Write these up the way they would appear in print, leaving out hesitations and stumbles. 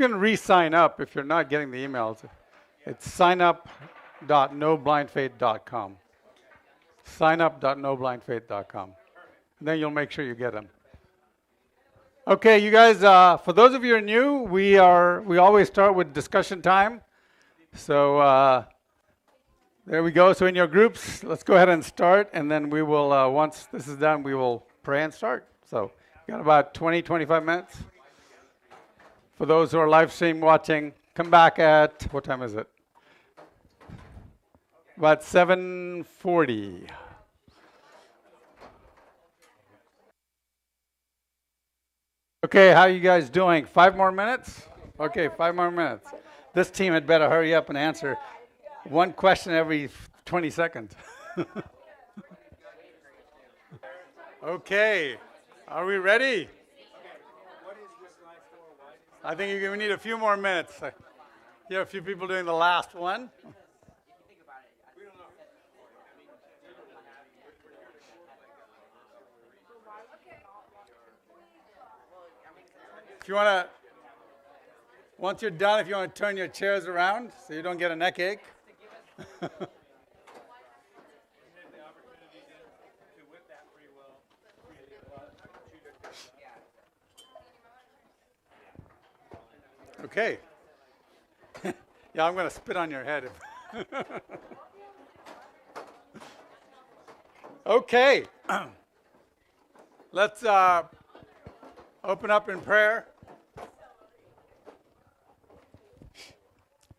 can re-sign up if you're not getting the emails. It's signup.noblindfaith.com. Signup.noblindfaith.com. And then you'll make sure you get them. Okay, you guys, for those of you who are new, we always start with discussion time. So there we go. So in your groups, let's go ahead and start. And then we will, once this is done, we will pray and start. So got about 20, 25 minutes. For those who are live stream watching, come back at, what time is it? About 7:40. Okay, how are you guys doing? 5 more minutes? Okay, 5 more minutes. This team had better hurry up and answer one question every 20 seconds. Okay, are we ready? I think we need a few more minutes. Here are a few people doing the last one. If you want to, once you're done, if you want to turn your chairs around so you don't get a neck ache. Okay. Yeah, I'm going to spit on your head. Okay. Let's open up in prayer.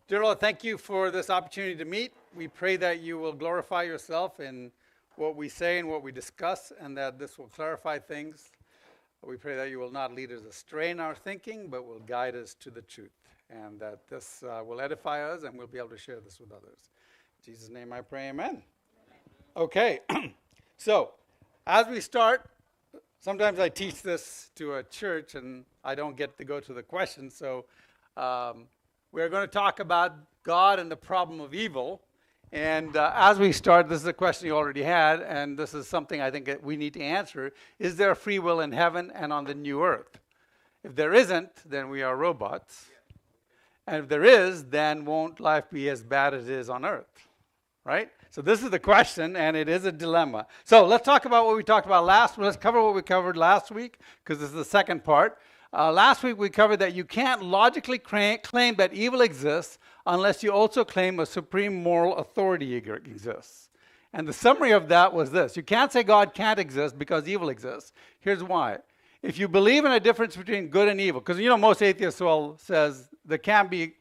Dear Lord, thank you for this opportunity to meet. We pray that you will glorify yourself in what we say and what we discuss, and that this will clarify things. We pray that you will not lead us astray in our thinking, but will guide us to the truth, and that this will edify us, and we'll be able to share this with others. In Jesus' name I pray, amen. Okay, so as we start, sometimes I teach this to a church, and I don't get to go to the questions, so we're going to talk about God and the problem of evil. And as we start, this is a question you already had, and this is something I think that we need to answer. Is there free will in heaven and on the new earth? If there isn't, then we are robots. And if there is, then won't life be as bad as it is on earth? Right? So this is the question, and it is a dilemma. So let's talk about what we talked about let's cover what we covered last week, because this is the second part. Last week we covered that you can't logically claim that evil exists unless you also claim a supreme moral authority exists. And the summary of that was this. You can't say God can't exist because evil exists. Here's why. If you believe in a difference between good and evil, because most atheists says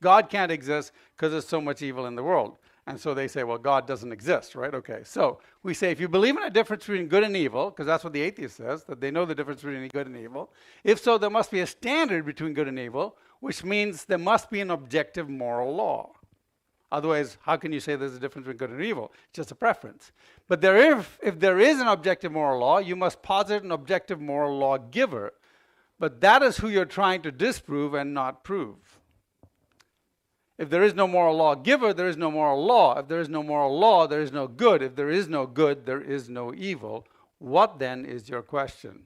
God can't exist because there's so much evil in the world. And so they say, well, God doesn't exist, right? Okay, so we say if you believe in a difference between good and evil, because that's what the atheist says, that they know the difference between good and evil, if so, there must be a standard between good and evil, which means there must be an objective moral law. Otherwise, how can you say there's a difference between good and evil? It's just a preference. But if there is an objective moral law, you must posit an objective moral law giver. But that is who you're trying to disprove and not prove. If there is no moral law giver, there is no moral law. If there is no moral law, there is no good. If there is no good, there is no evil. What then is your question?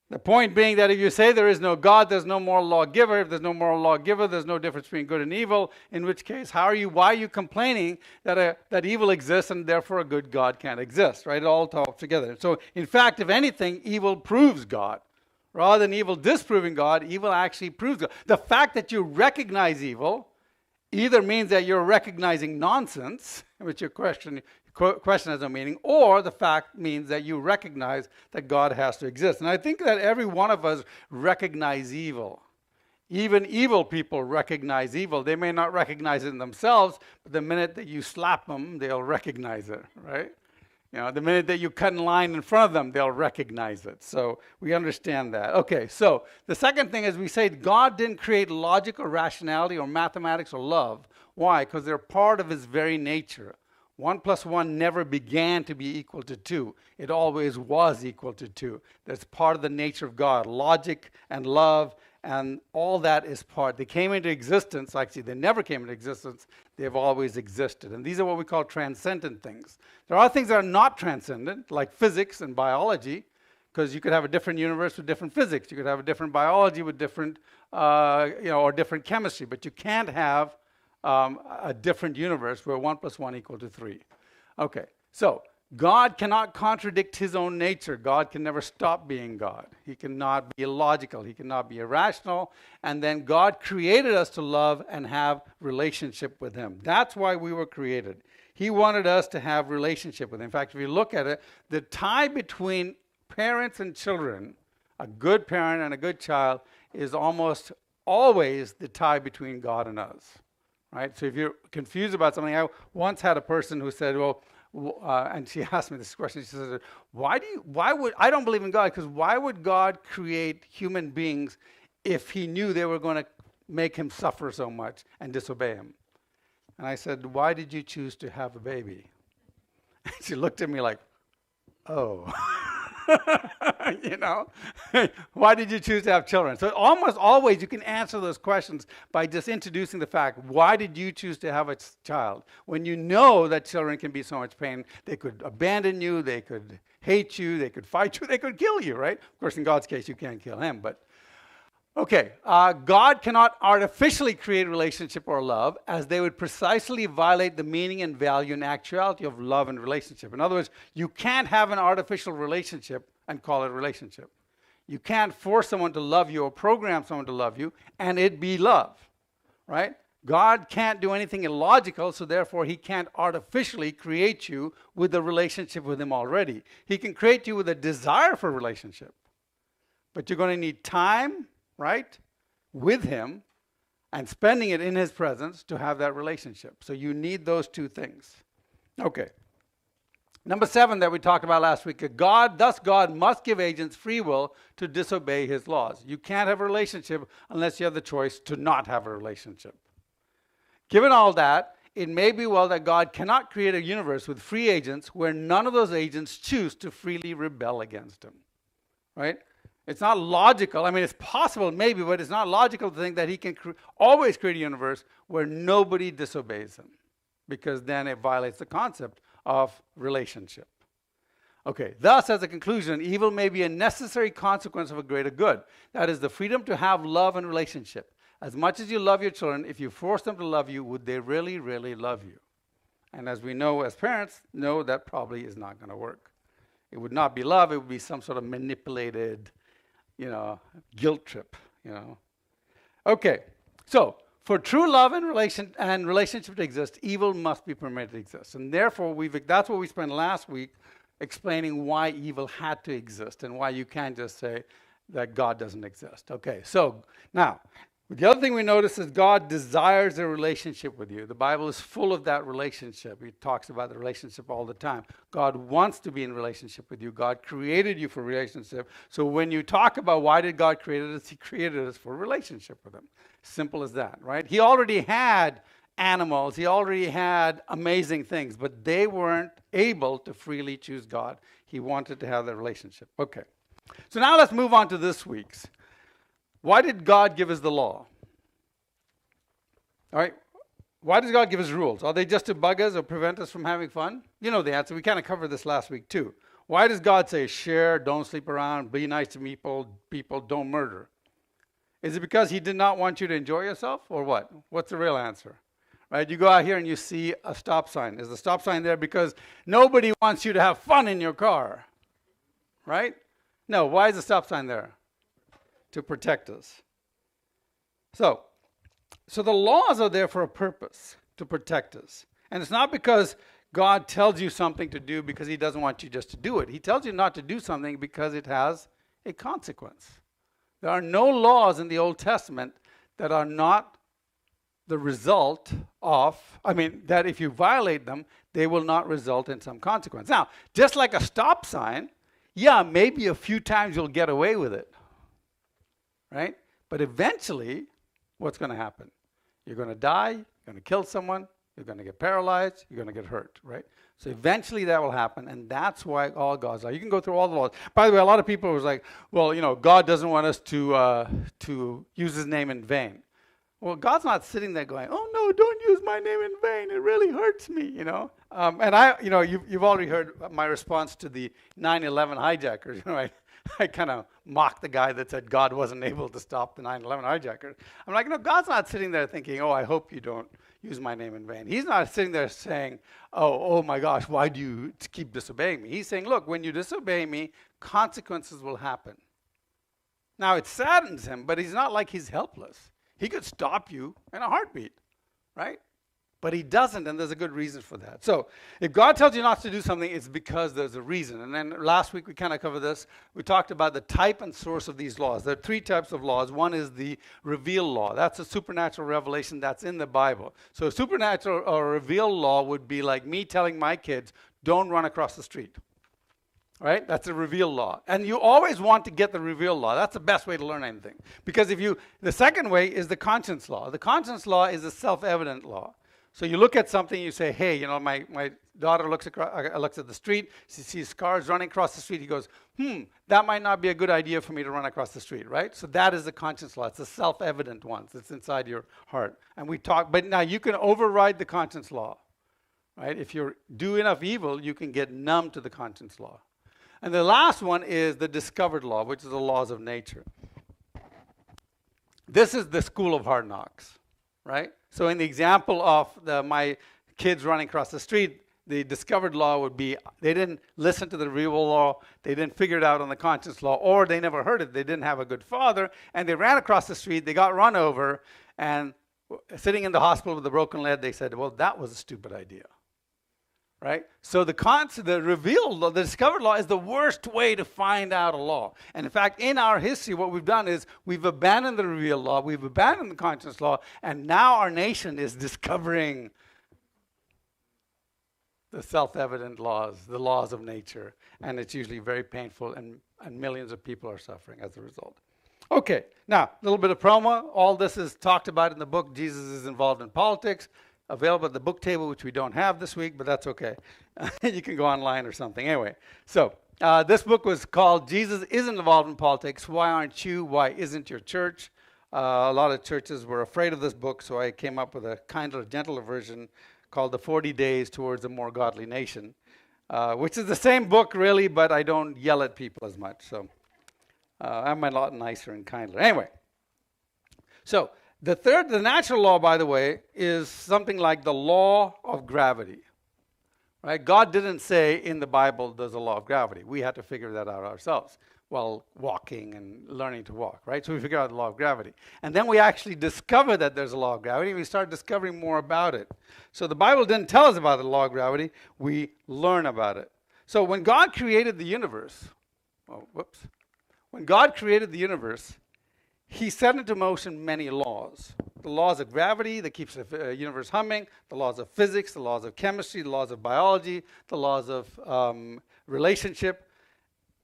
The point being that if you say there is no God, there's no moral law giver. If there's no moral law giver, there's no difference between good and evil. In which case, why are you complaining that evil exists and therefore a good God can't exist? Right? It all talks together. So, in fact, if anything, evil proves God. Rather than evil disproving God, evil actually proves God. The fact that you recognize evil either means that you're recognizing nonsense, which your question has no meaning, or the fact means that you recognize that God has to exist. And I think that every one of us recognize evil. Even evil people recognize evil. They may not recognize it in themselves, but the minute that you slap them, they'll recognize it, right? The minute that you cut in line in front of them, they'll recognize it. So we understand that. Okay, so the second thing is we say God didn't create logic or rationality or mathematics or love. Why? Because they're part of his very nature. 1 plus 1 never began to be equal to 2. It always was equal to 2. That's part of the nature of God. Logic and love and all that is part. They came into existence. Actually, they never came into existence. They've always existed. And these are what we call transcendent things. There are things that are not transcendent, like physics and biology, because you could have a different universe with different physics. You could have a different biology with different, or different chemistry. But you can't have a different universe where 1 + 1 = 3. Okay, so God cannot contradict his own nature. God can never stop being God. He cannot be illogical. He cannot be irrational. And then God created us to love and have relationship with him. That's why we were created. He wanted us to have relationship with him. In fact, if you look at it, the tie between parents and children, a good parent and a good child, is almost always the tie between God and us. Right? So if you're confused about something, I once had a person who said, well, and she asked me this question. She said, I don't believe in God, because why would God create human beings if he knew they were going to make him suffer so much and disobey him? And I said, why did you choose to have a baby? And she looked at me like, oh. Why did you choose to have children? So almost always you can answer those questions by just introducing the fact, why did you choose to have a child? When you know that children can be so much pain, they could abandon you, they could hate you, they could fight you, they could kill you, right? Of course, in God's case, you can't kill him, but okay, God cannot artificially create relationship or love, as they would precisely violate the meaning and value and actuality of love and relationship. In other words, you can't have an artificial relationship and call it a relationship. You can't force someone to love you or program someone to love you and it be love, right? God can't do anything illogical, so therefore he can't artificially create you with a relationship with him already. He can create you with a desire for relationship, but you're going to need time, right, with him and spending it in his presence to have that relationship. So you need those two things. Okay. Number 7 that we talked about last week, God must give agents free will to disobey his laws. You can't have a relationship unless you have the choice to not have a relationship. Given all that, it may be well that God cannot create a universe with free agents where none of those agents choose to freely rebel against him, right? It's not logical. I mean, it's possible maybe, but it's not logical to think that he can always create a universe where nobody disobeys him, because then it violates the concept of relationship. Okay, thus, as a conclusion, evil may be a necessary consequence of a greater good. That is the freedom to have love and relationship. As much as you love your children, if you force them to love you, would they really, really love you? And as we know as parents, no, that probably is not going to work. It would not be love. It would be some sort of manipulated, guilt trip, Okay, so for true love and relationship to exist, evil must be permitted to exist. And therefore, that's what we spent last week explaining why evil had to exist and why you can't just say that God doesn't exist. Okay, so now, the other thing we notice is God desires a relationship with you. The Bible is full of that relationship. It talks about the relationship all the time. God wants to be in relationship with you. God created you for relationship. So when you talk about why did God create us, he created us for a relationship with him. Simple as that, right? He already had animals. He already had amazing things, but they weren't able to freely choose God. He wanted to have that relationship. Okay. So now let's move on to this week's. Why did God give us the law? All right. Why does God give us rules? Are they just to bug us or prevent us from having fun? You know the answer. We kind of covered this last week too. Why does God say share, don't sleep around, be nice to people, don't murder? Is it because he did not want you to enjoy yourself, or what? What's the real answer? Right? You go out here and you see a stop sign. Is the stop sign there because nobody wants you to have fun in your car? Right? No. Why is the stop sign there? To protect us. So the laws are there for a purpose, to protect us. And it's not because God tells you something to do because he doesn't want you just to do it. He tells you not to do something because it has a consequence. There are no laws in the Old Testament that are not the result of, that if you violate them, they will not result in some consequence. Now, just like a stop sign, maybe a few times you'll get away with it. Right? But eventually, what's going to happen? You're going to die, you're going to kill someone, you're going to get paralyzed, you're going to get hurt, right? So eventually that will happen, and that's why all God's laws. You can go through all the laws. By the way, a lot of people was like, well, God doesn't want us to use his name in vain. Well, God's not sitting there going, oh, no, don't use my name in vain. It really hurts me, And you've already heard my response to the 9/11 hijackers, right? I kind of mocked the guy that said God wasn't able to stop the 9/11 hijackers. I'm like, no, God's not sitting there thinking, oh, I hope you don't use my name in vain. He's not sitting there saying, oh my gosh, why do you keep disobeying me? He's saying, look, when you disobey me, consequences will happen. Now, it saddens him, but he's not like he's helpless. He could stop you in a heartbeat, right? But he doesn't, and there's a good reason for that. So if God tells you not to do something, it's because there's a reason. And then last week we kind of covered this. We talked about the type and source of these laws. There are three types of laws. One is the revealed law. That's a supernatural revelation that's in the Bible. So a supernatural or revealed law would be like me telling my kids, don't run across the street. Right? That's a revealed law. And you always want to get the revealed law. That's the best way to learn anything. Because the second way is the conscience law. The conscience law is a self-evident law. So you look at something, you say, hey, my daughter looks at the street, she sees cars running across the street, he goes, that might not be a good idea for me to run across the street, right? So that is the conscience law. It's a self-evident one. It's inside your heart. And but now you can override the conscience law, right? If you do enough evil, you can get numb to the conscience law. And the last one is the discovered law, which is the laws of nature. This is the school of hard knocks, right? So in the example of my kids running across the street, the discovered law would be they didn't listen to the real law, they didn't figure it out on the conscience law, or they never heard it, they didn't have a good father, and they ran across the street, they got run over, and sitting in the hospital with a broken leg, they said, well, that was a stupid idea. Right? So the revealed law, the discovered law is the worst way to find out a law. And in fact, in our history, what we've done is we've abandoned the revealed law, we've abandoned the conscience law, and now our nation is discovering the self-evident laws, the laws of nature. And it's usually very painful, and millions of people are suffering as a result. Okay, now, a little bit of promo. All this is talked about in the book, Jesus is Involved in Politics. Available at the book table, which we don't have this week, but that's okay. You can go online or something. Anyway, so this book was called Jesus Isn't Involved in Politics. Why aren't you? Why isn't your church? A lot of churches were afraid of this book, so I came up with a kinder, gentler version called The 40 Days Towards a More Godly Nation, which is the same book, really, but I don't yell at people as much. So I'm a lot nicer and kinder. Anyway, so the natural law, by the way, is something like the law of gravity. Right? God didn't say in the Bible there's a law of gravity. We had to figure that out ourselves while walking and learning to walk, right? So we figured out the law of gravity. And then we actually discovered that there's a law of gravity. We started discovering more about it. So the Bible didn't tell us about the law of gravity. We learn about it. So when God created the universe, when God created the universe, he set into motion many laws. The laws of gravity that keeps the universe humming, the laws of physics, the laws of chemistry, the laws of biology, the laws of relationship.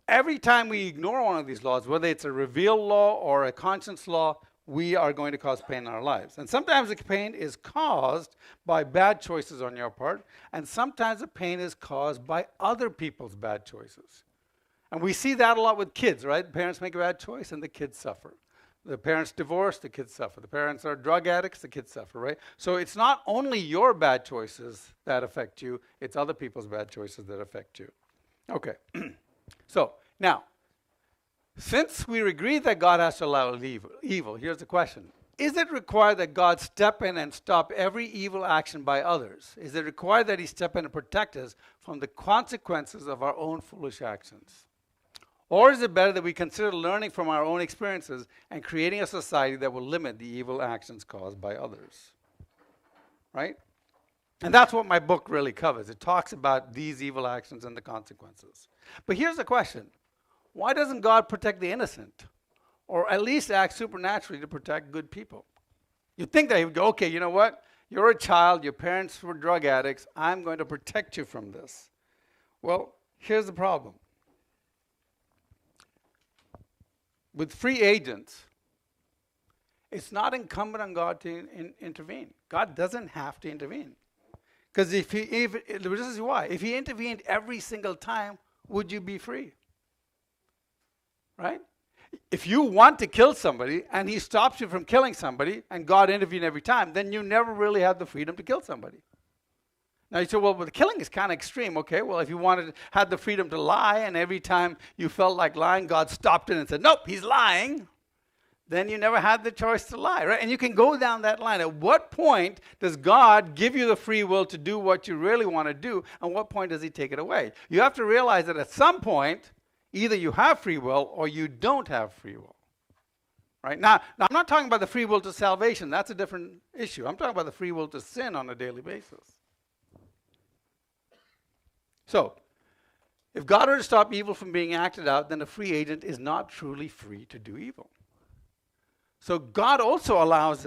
Every time we ignore one of these laws, whether it's a revealed law or a conscience law, we are going to cause pain in our lives. And sometimes the pain is caused by bad choices on your part, and sometimes the pain is caused by other people's bad choices. And we see that a lot with kids, right? Parents make a bad choice and the kids suffer. The parents divorce, the kids suffer. The parents are drug addicts, the kids suffer, right? So it's not only your bad choices that affect you, it's other people's bad choices that affect you. Okay. So, now, since we agree that God has to allow evil, here's the question. Is it required that God step in and stop every evil action by others? Is it required that he step in and protect us from the consequences of our own foolish actions? Or is it better that we consider learning from our own experiences and creating a society that will limit the evil actions caused by others? Right? And that's what my book really covers. It talks about these evil actions and the consequences. But here's the question. Why doesn't God protect the innocent? Or at least act supernaturally to protect good people? You'd think that he would go, okay, you know what? You're a child, your parents were drug addicts, I'm going to protect you from this. Well, here's the problem. With free agents, it's not incumbent on God to intervene. God doesn't have to intervene. Because this is why. If he intervened every single time, would you be free? Right? If you want to kill somebody and he stops you from killing somebody and God intervened every time, then you never really had the freedom to kill somebody. Now you say, well, the killing is kind of extreme. Okay, well, if you had the freedom to lie, and every time you felt like lying, God stopped it and said, nope, he's lying, then you never had the choice to lie, right? And you can go down that line. At what point does God give you the free will to do what you really want to do, and what point does he take it away? You have to realize that at some point, either you have free will or you don't have free will. Right? Now, I'm not talking about the free will to salvation. That's a different issue. I'm talking about the free will to sin on a daily basis. So, if God were to stop evil from being acted out, then a free agent is not truly free to do evil. So God also allows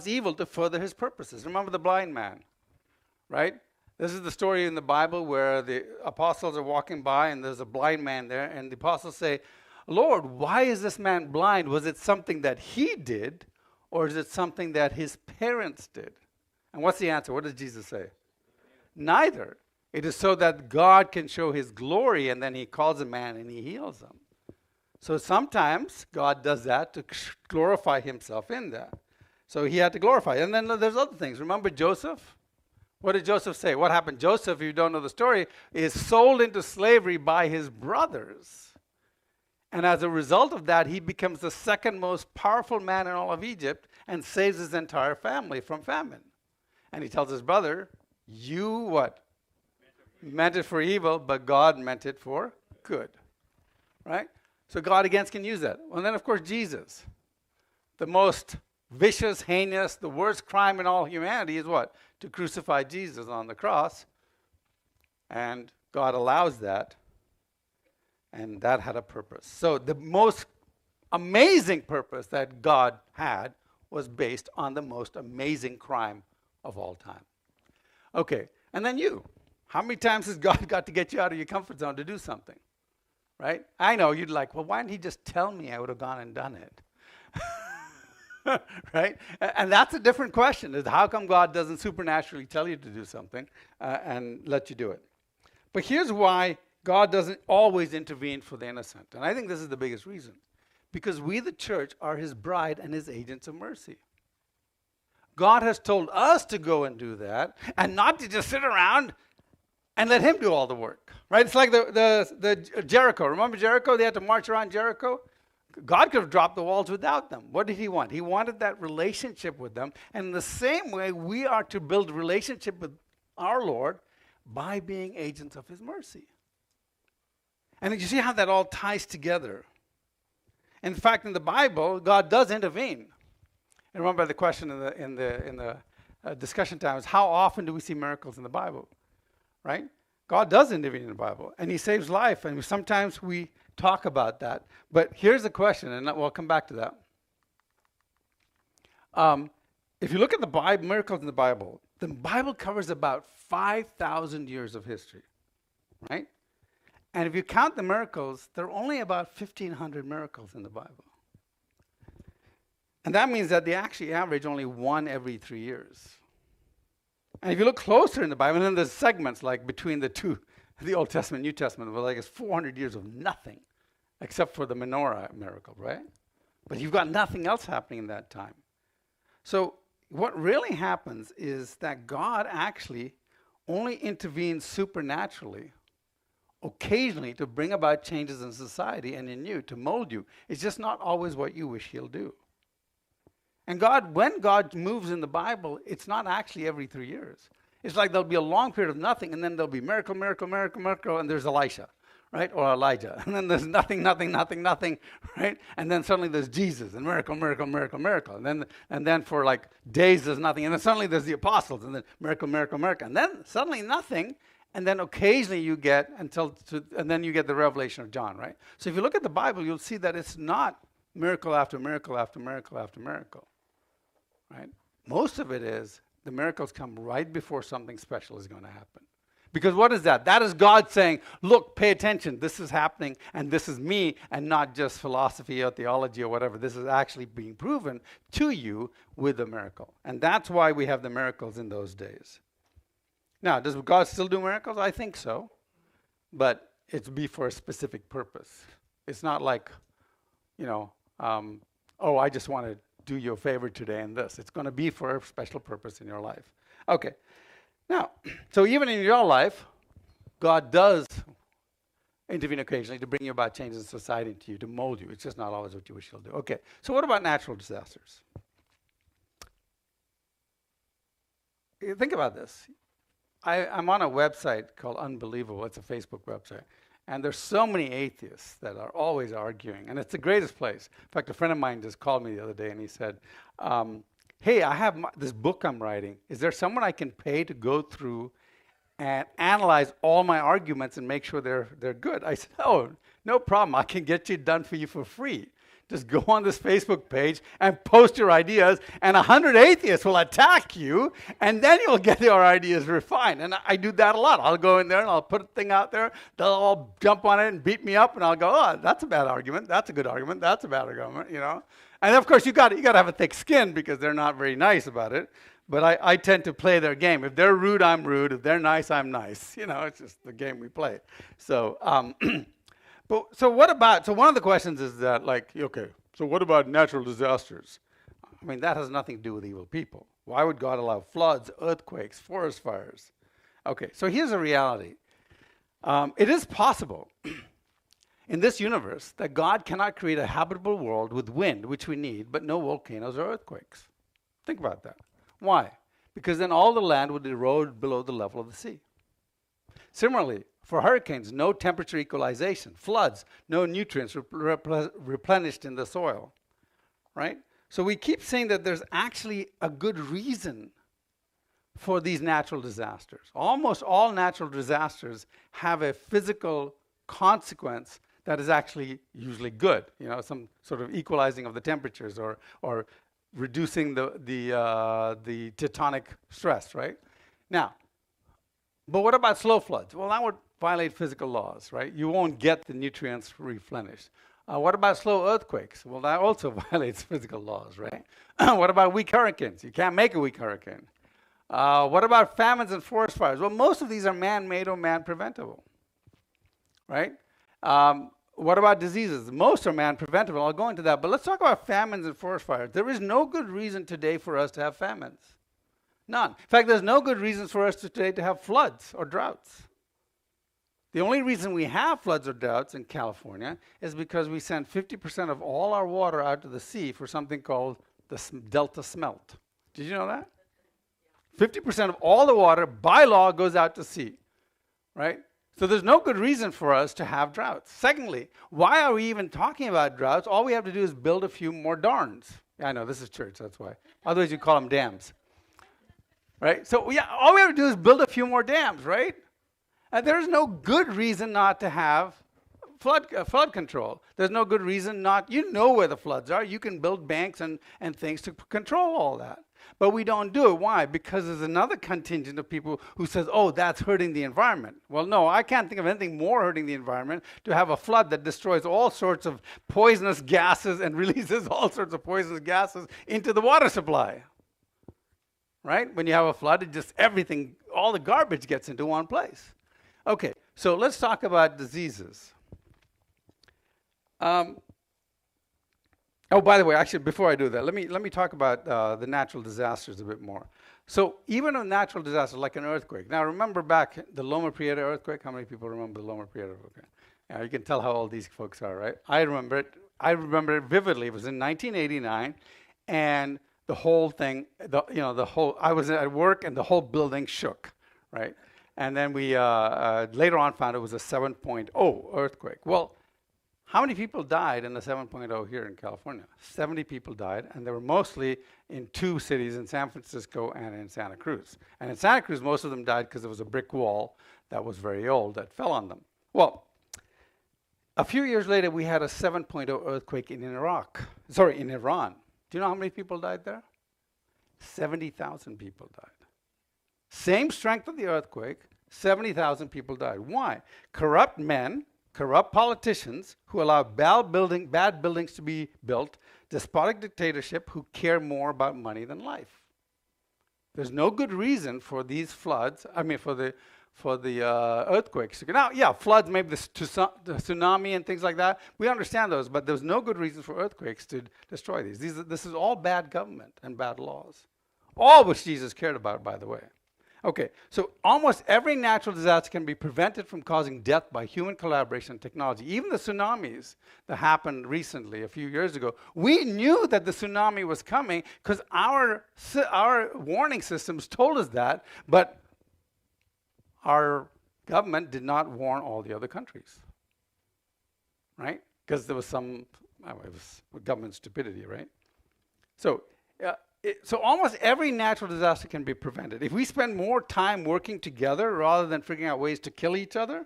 evil to further his purposes. Remember the blind man, right? This is the story in the Bible where the apostles are walking by and there's a blind man there, and the apostles say, Lord, why is this man blind? Was it something that he did, or is it something that his parents did? And what's the answer? What does Jesus say? Neither. It is so that God can show his glory, and then he calls a man and he heals him. So sometimes God does that to glorify himself in that. So he had to glorify. And then there's other things. Remember Joseph? What did Joseph say? What happened? Joseph, if you don't know the story, is sold into slavery by his brothers. And as a result of that, he becomes the second most powerful man in all of Egypt and saves his entire family from famine. And he tells his brother, you what? Meant it for evil, but God meant it for good. Right? So God again can use that. Well, then, of course, Jesus. The most vicious, heinous, the worst crime in all humanity is what? To crucify Jesus on the cross. And God allows that. And that had a purpose. So the most amazing purpose that God had was based on the most amazing crime of all time. Okay, and then you. How many times has God got to get you out of your comfort zone to do something? Right? I know you'd like, well, why didn't he just tell me? I would have gone and done it. Right? And that's a different question, is how come God doesn't supernaturally tell you to do something and let you do it? But here's why God doesn't always intervene for the innocent. And I think this is the biggest reason. Because we, the church, are his bride and his agents of mercy. God has told us to go and do that, and not to just sit around and let him do all the work. Right? It's like the Jericho. Remember Jericho? They had to march around Jericho. God could have dropped the walls without them. What did he want? He wanted that relationship with them. And in the same way, we are to build a relationship with our Lord by being agents of his mercy. And you see how that all ties together. In fact, in the Bible, God does intervene. And remember the question in the discussion time is, how often do we see miracles in the Bible? Right? God does intervene in the Bible, and he saves life. And sometimes we talk about that. But here's the question, and we'll come back to that. If you look at the miracles in the Bible covers about 5,000 years of history. Right? And if you count the miracles, there are only about 1,500 miracles in the Bible. And that means that they actually average only one every 3 years. And if you look closer in the Bible, and then there's segments like between the two, the Old Testament, New Testament, well, like it's 400 years of nothing, except for the menorah miracle, right? But you've got nothing else happening in that time. So what really happens is that God actually only intervenes supernaturally, occasionally, to bring about changes in society and in you, to mold you. It's just not always what you wish he'll do. And when God moves in the Bible, it's not actually every 3 years. It's like there'll be a long period of nothing, and then there'll be miracle, miracle, miracle, miracle, and there's Elisha, right? Or Elijah. And then there's nothing, nothing, nothing, nothing, right? And then suddenly there's Jesus, and miracle, miracle, miracle, miracle. And then for like days there's nothing. And then suddenly there's the apostles, and then miracle, miracle, miracle. And then suddenly nothing, and then occasionally you get and then you get the revelation of John, right? So if you look at the Bible, you'll see that it's not miracle after miracle after miracle after miracle. Right? Most of it is the miracles come right before something special is going to happen. Because what is that? That is God saying, look, pay attention. This is happening, and this is me, and not just philosophy or theology or whatever. This is actually being proven to you with a miracle. And that's why we have the miracles in those days. Now, does God still do miracles? I think so. But it's be for a specific purpose. It's not like, I just wanted do you a favor today in this. It's going to be for a special purpose in your life. Okay. Now, so even in your life, God does intervene occasionally to bring you about changes in society to you, to mold you. It's just not always what you wish He'll do. Okay. So what about natural disasters? Think about this. I'm on a website called Unbelievable. It's a Facebook website. And there's so many atheists that are always arguing. And it's the greatest place. In fact, a friend of mine just called me the other day and he said, hey, I have this book I'm writing. Is there someone I can pay to go through and analyze all my arguments and make sure they're good? I said, oh, no problem. I can get you done for you for free. Just go on this Facebook page and post your ideas, and 100 atheists will attack you, and then you'll get your ideas refined. And I do that a lot. I'll go in there and I'll put a thing out there. They'll all jump on it and beat me up, and I'll go, oh, that's a bad argument. That's a good argument. That's a bad argument, you know. And of course, you got to have a thick skin because they're not very nice about it. But I tend to play their game. If they're rude, I'm rude. If they're nice, I'm nice. You know, it's just the game we play. So. So one of the questions is that, like, okay, so what about natural disasters? I mean, that has nothing to do with evil people. Why would God allow floods, earthquakes, forest fires? Okay, so here's a reality. It is possible in this universe that God cannot create a habitable world with wind, which we need, but no volcanoes or earthquakes. Think about that. Why? Because then all the land would erode below the level of the sea. Similarly, for hurricanes, no temperature equalization, floods, no nutrients replenished in the soil, right? So we keep saying that there's actually a good reason for these natural disasters. Almost all natural disasters have a physical consequence that is actually usually good, you know, some sort of equalizing of the temperatures or reducing the tectonic stress, right? Now, but what about slow floods? Well, that would violate physical laws, right? You won't get the nutrients replenished. What about slow earthquakes? Well, that also violates physical laws, right? What about weak hurricanes? You can't make a weak hurricane. What about famines and forest fires? Well, most of these are man-made or man-preventable, right? What about diseases? Most are man-preventable. I'll go into that. But let's talk about famines and forest fires. There is no good reason today for us to have famines. None. In fact, there's no good reasons for us today to have floods or droughts. The only reason we have floods or droughts in California is because we send 50% of all our water out to the sea for something called the delta smelt. Did you know that? 50% of all the water, by law, goes out to sea, right? So there's no good reason for us to have droughts. Secondly, why are we even talking about droughts? All we have to do is build a few more darns. Yeah, I know, this is church, that's why. Otherwise, you call them dams. Right? So yeah, all we have to do is build a few more dams, right? And there's no good reason not to have flood control. There's no good reason not, you know where the floods are. You can build banks and things to control all that. But we don't do it. Why? Because there's another contingent of people who says, oh, that's hurting the environment. Well, no, I can't think of anything more hurting the environment to have a flood that destroys all sorts of poisonous gases and releases all sorts of poisonous gases into the water supply. Right? When you have a flood, it just everything, all the garbage gets into one place. Okay, so let's talk about diseases. Oh, by the way, actually, before I do that, let me talk about the natural disasters a bit more. So even a natural disaster like an earthquake. Now, remember back the Loma Prieta earthquake? How many people remember the Loma Prieta earthquake? Yeah, you can tell how old these folks are, right? I remember it. I remember it vividly. It was in 1989, and the whole thing, I was at work and the whole building shook, right? And then we later on found it was a 7.0 earthquake. Well, how many people died in the 7.0 here in California? 70 people died, and they were mostly in two cities, in San Francisco and in Santa Cruz. And in Santa Cruz, most of them died because there was a brick wall that was very old that fell on them. Well, a few years later, we had a 7.0 earthquake in Iran. Do you know how many people died there? 70,000 people died. Same strength of the earthquake, 70,000 people died. Why? Corrupt men, corrupt politicians who allow bad buildings to be built, despotic dictatorship who care more about money than life. There's no good reason for these floods, for earthquakes. Now, yeah, floods, maybe the tsunami and things like that. We understand those, but there's no good reason for earthquakes to destroy these. This is all bad government and bad laws, all which Jesus cared about, by the way. Okay, so almost every natural disaster can be prevented from causing death by human collaboration and technology. Even the tsunamis that happened recently, a few years ago, we knew that the tsunami was coming because our warning systems told us that, but our government did not warn all the other countries, right? Because there was some, it was government stupidity, right? So, so almost every natural disaster can be prevented. If we spend more time working together rather than figuring out ways to kill each other,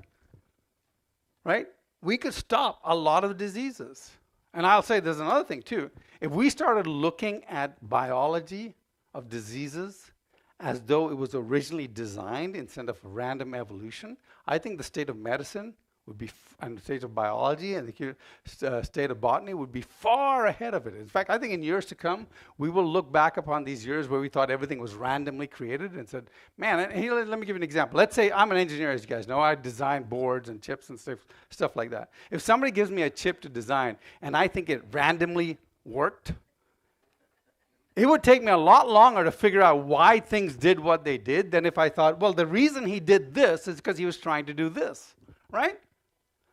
right? We could stop a lot of diseases. And I'll say there's another thing too. If we started looking at biology of diseases as though it was originally designed instead of random evolution, I think the state of medicine would be, and the state of biology and the state of botany would be far ahead of it. In fact, I think in years to come, we will look back upon these years where we thought everything was randomly created and said, man, and here, let me give you an example. Let's say I'm an engineer, as you guys know. I design boards and chips and stuff like that. If somebody gives me a chip to design and I think it randomly worked, it would take me a lot longer to figure out why things did what they did than if I thought, well, the reason he did this is because he was trying to do this, right?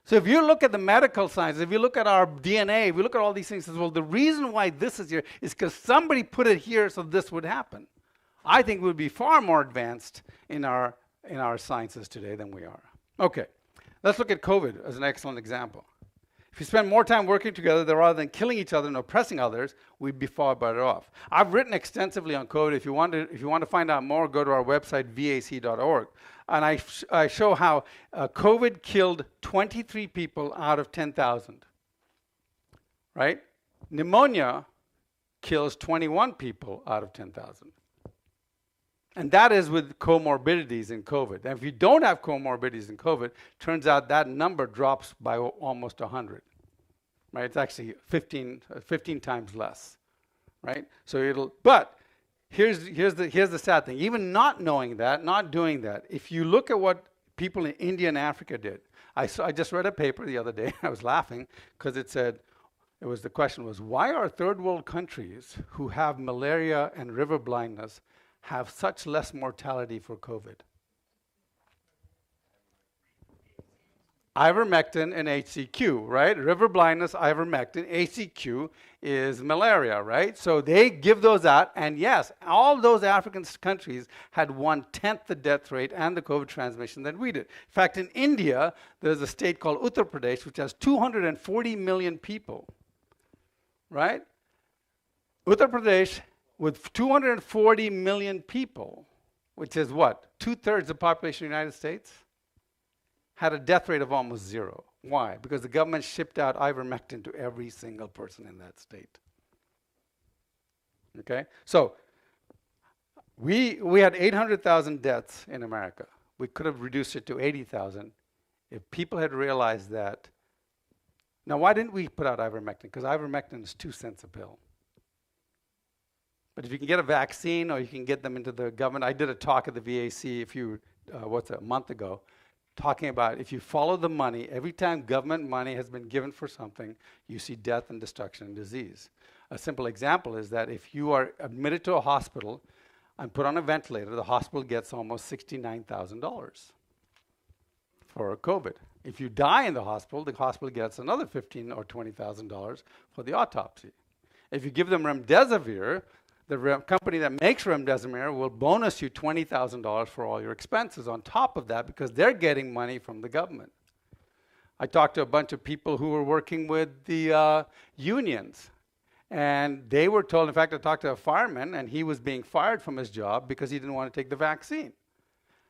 So if you look at the medical science, if you look at our DNA, if you look at all these things, well, the reason why this is here is because somebody put it here so this would happen. I think we'd be far more advanced in our sciences today than we are. Okay, let's look at COVID as an excellent example. If you spend more time working together rather than killing each other and oppressing others, we'd be far better off. I've written extensively on COVID. If you want to find out more, go to our website, vac.org. And I show how COVID killed 23 people out of 10,000, right? Pneumonia kills 21 people out of 10,000. And that is with comorbidities in COVID. And if you don't have comorbidities in COVID, turns out that number drops by almost 100, right? It's actually 15 times less, right? So but here's the sad thing. Even not knowing that, not doing that, if you look at what people in India and Africa did, I just read a paper the other day. I was laughing because it said, the question was, why are third world countries who have malaria and river blindness have such less mortality for COVID? Ivermectin and HCQ, right? River blindness, ivermectin. HCQ is malaria, right? So they give those out, and yes, all those African countries had 1/10 the death rate and the COVID transmission than we did. In fact, in India, there's a state called Uttar Pradesh, which has 240 million people, right? Uttar Pradesh, with 240 million people, which is what, 2/3 the population of the United States, had a death rate of almost zero. Why? Because the government shipped out ivermectin to every single person in that state. Okay? So we had 800,000 deaths in America. We could have reduced it to 80,000 if people had realized that. Now, why didn't we put out ivermectin? Because ivermectin is 2 cents a pill. But if you can get a vaccine or you can get them into the government, I did a talk at the VAC a month ago, talking about if you follow the money, every time government money has been given for something, you see death and destruction and disease. A simple example is that if you are admitted to a hospital and put on a ventilator, the hospital gets almost $69,000 for COVID. If you die in the hospital gets another $15,000 or $20,000 for the autopsy. If you give them remdesivir, the company that makes remdesivir will bonus you $20,000 for all your expenses on top of that because they're getting money from the government. I talked to a bunch of people who were working with the unions, and they were told, in fact, I talked to a fireman, and he was being fired from his job because he didn't want to take the vaccine.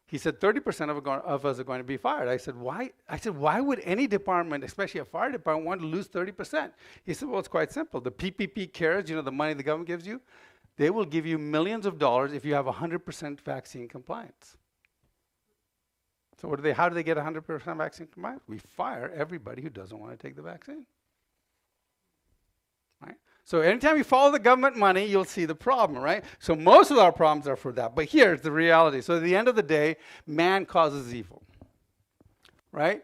He said 30% of us are going to be fired. I said, why? I said, why would any department, especially a fire department, want to lose 30%? He said, well, it's quite simple. The PPP cares, the money the government gives you, they will give you millions of dollars if you have 100% vaccine compliance. So how do they get 100% vaccine compliance? We fire everybody who doesn't want to take the vaccine. Right? So anytime you follow the government money, you'll see the problem, right? So most of our problems are for that. But here's the reality. So at the end of the day, man causes evil, right?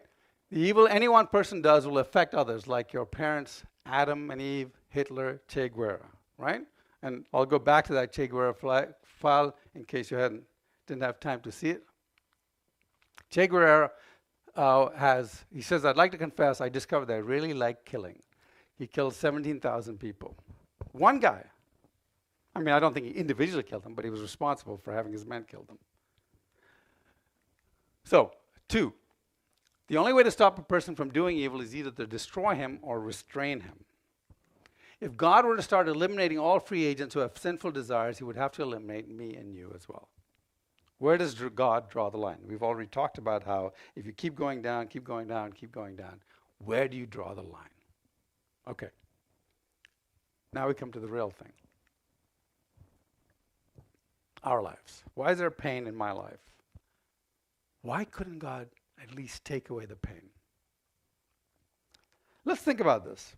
The evil any one person does will affect others, like your parents, Adam and Eve, Hitler, Che Guevara, right? And I'll go back to that Che Guevara file in case you didn't have time to see it. Che Guevara he says, I'd like to confess, I discovered that I really like killing. He killed 17,000 people. One guy. I mean, I don't think he individually killed them, but he was responsible for having his men kill them. So, 2. The only way to stop a person from doing evil is either to destroy him or restrain him. If God were to start eliminating all free agents who have sinful desires, he would have to eliminate me and you as well. Where does God draw the line? We've already talked about how if you keep going down, keep going down, keep going down, where do you draw the line? Okay. Now we come to the real thing. Our lives. Why is there pain in my life? Why couldn't God at least take away the pain? Let's think about this.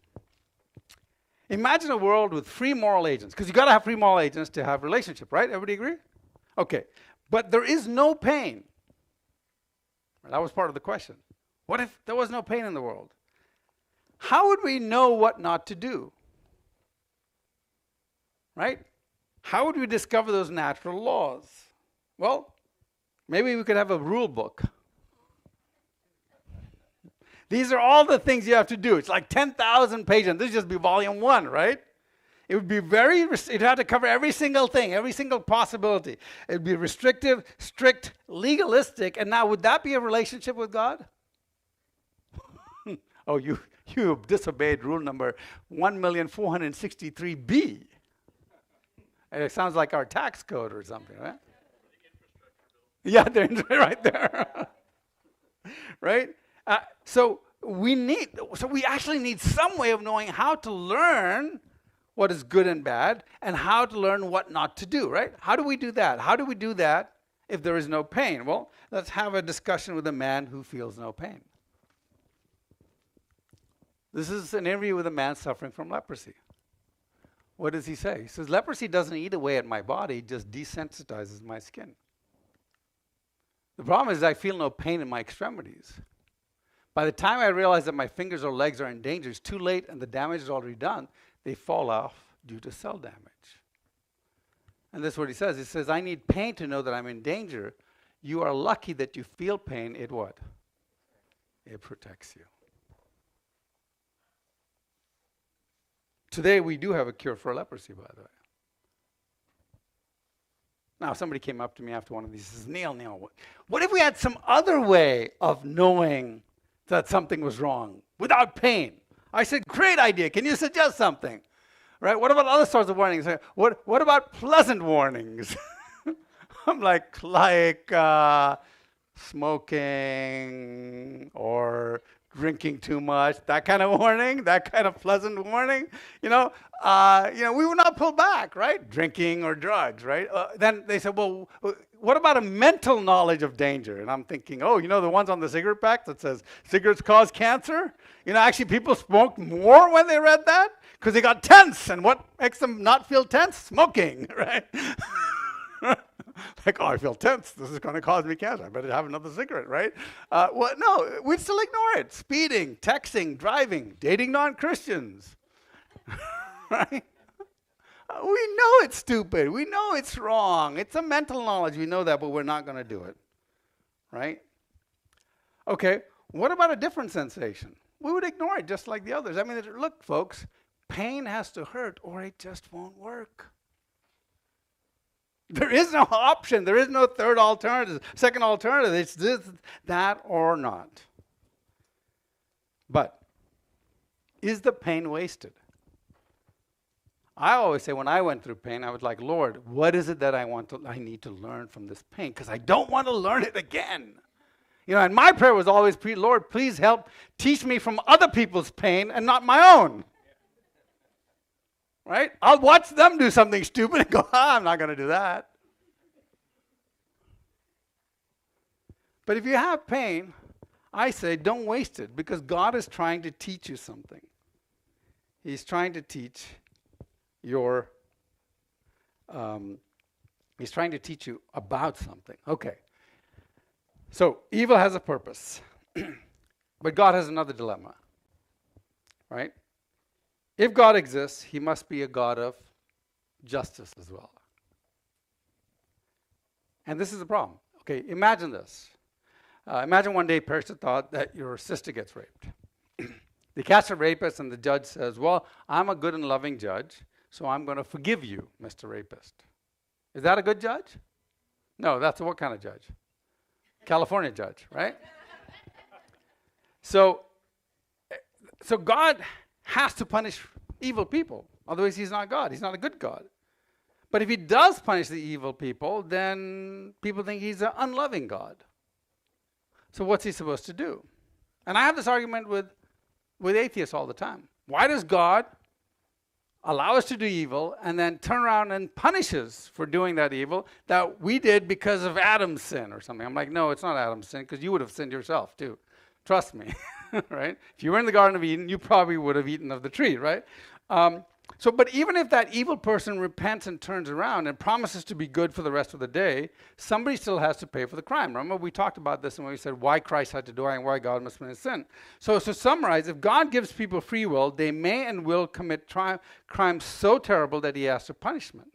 Imagine a world with free moral agents, because you got to have free moral agents to have relationship, right? Everybody agree? Okay. But there is no pain. That was part of the question. What if there was no pain in the world? How would we know what not to do? Right? How would we discover those natural laws? Well, maybe we could have a rule book. These are all the things you have to do. It's like 10,000 pages. This would just be volume 1, right? It would be it'd have to cover every single thing, every single possibility. It would be restrictive, strict, legalistic. And now, would that be a relationship with God? Oh, you disobeyed rule number 1,463B. It sounds like our tax code or something, right? Yeah, they're right there. Right? So we actually need some way of knowing how to learn what is good and bad and how to learn what not to do, right? How do we do that? How do we do that if there is no pain? Well, let's have a discussion with a man who feels no pain. This is an interview with a man suffering from leprosy. What does he say? He says, leprosy doesn't eat away at my body, it just desensitizes my skin. The problem is I feel no pain in my extremities. By the time I realize that my fingers or legs are in danger, it's too late and the damage is already done. They fall off due to cell damage. And this is what he says. He says, I need pain to know that I'm in danger. You are lucky that you feel pain. It what? It protects you. Today we do have a cure for leprosy, by the way. Now, somebody came up to me after one of these and says, Neil, what if we had some other way of knowing that something was wrong without pain? I said, great idea. Can you suggest something? Right? What about other sorts of warnings? What about pleasant warnings? I'm like smoking or drinking too much, that kind of warning, that kind of pleasant warning. We will not pull back, right? Drinking or drugs, right? Then they said, well, what about a mental knowledge of danger? And I'm thinking, the ones on the cigarette pack that says cigarettes cause cancer? Actually people smoked more when they read that because they got tense. And what makes them not feel tense? Smoking, right? Like, I feel tense. This is going to cause me cancer. I better have another cigarette, right? No, we'd still ignore it. Speeding, texting, driving, dating non-Christians, right? We know it's stupid. We know it's wrong. It's a mental knowledge. We know that, but we're not going to do it, right? Okay, what about a different sensation? We would ignore it just like the others. I mean, look, folks, pain has to hurt or it just won't work. There is no option. There is no third alternative, second alternative. It's this, that, or not. But is the pain wasted? I always say when I went through pain, I was like, Lord, what is it that I need to learn from this pain? Because I don't want to learn it again. And my prayer was always, Lord, please help teach me from other people's pain and not my own. Right? I'll watch them do something stupid and go, I'm not going to do that. But if you have pain, I say don't waste it because God is trying to teach you something. He's trying to teach your, he's trying to teach you about something. Okay. So evil has a purpose, but God has another dilemma, right? If God exists, he must be a God of justice as well. And this is the problem. Okay, imagine this. Imagine one day a person thought that your sister gets raped. They catch a rapist and the judge says, well, I'm a good and loving judge, so I'm going to forgive you, Mr. Rapist. Is that a good judge? No, that's what kind of judge? California judge, right? So God has to punish evil people. Otherwise, he's not God. He's not a good God. But if he does punish the evil people, then people think he's an unloving God. So what's he supposed to do? And I have this argument with atheists all the time. Why does God allow us to do evil and then turn around and punish us for doing that evil that we did because of Adam's sin or something? I'm like, no, it's not Adam's sin, because you would have sinned yourself too. Trust me, right? If you were in the Garden of Eden, you probably would have eaten of the tree, right? But even if that evil person repents and turns around and promises to be good for the rest of the day, somebody still has to pay for the crime. Remember, we talked about this when we said why Christ had to die and why God must punish sin. So to summarize, if God gives people free will, they may and will commit crimes so terrible that he asks for punishment.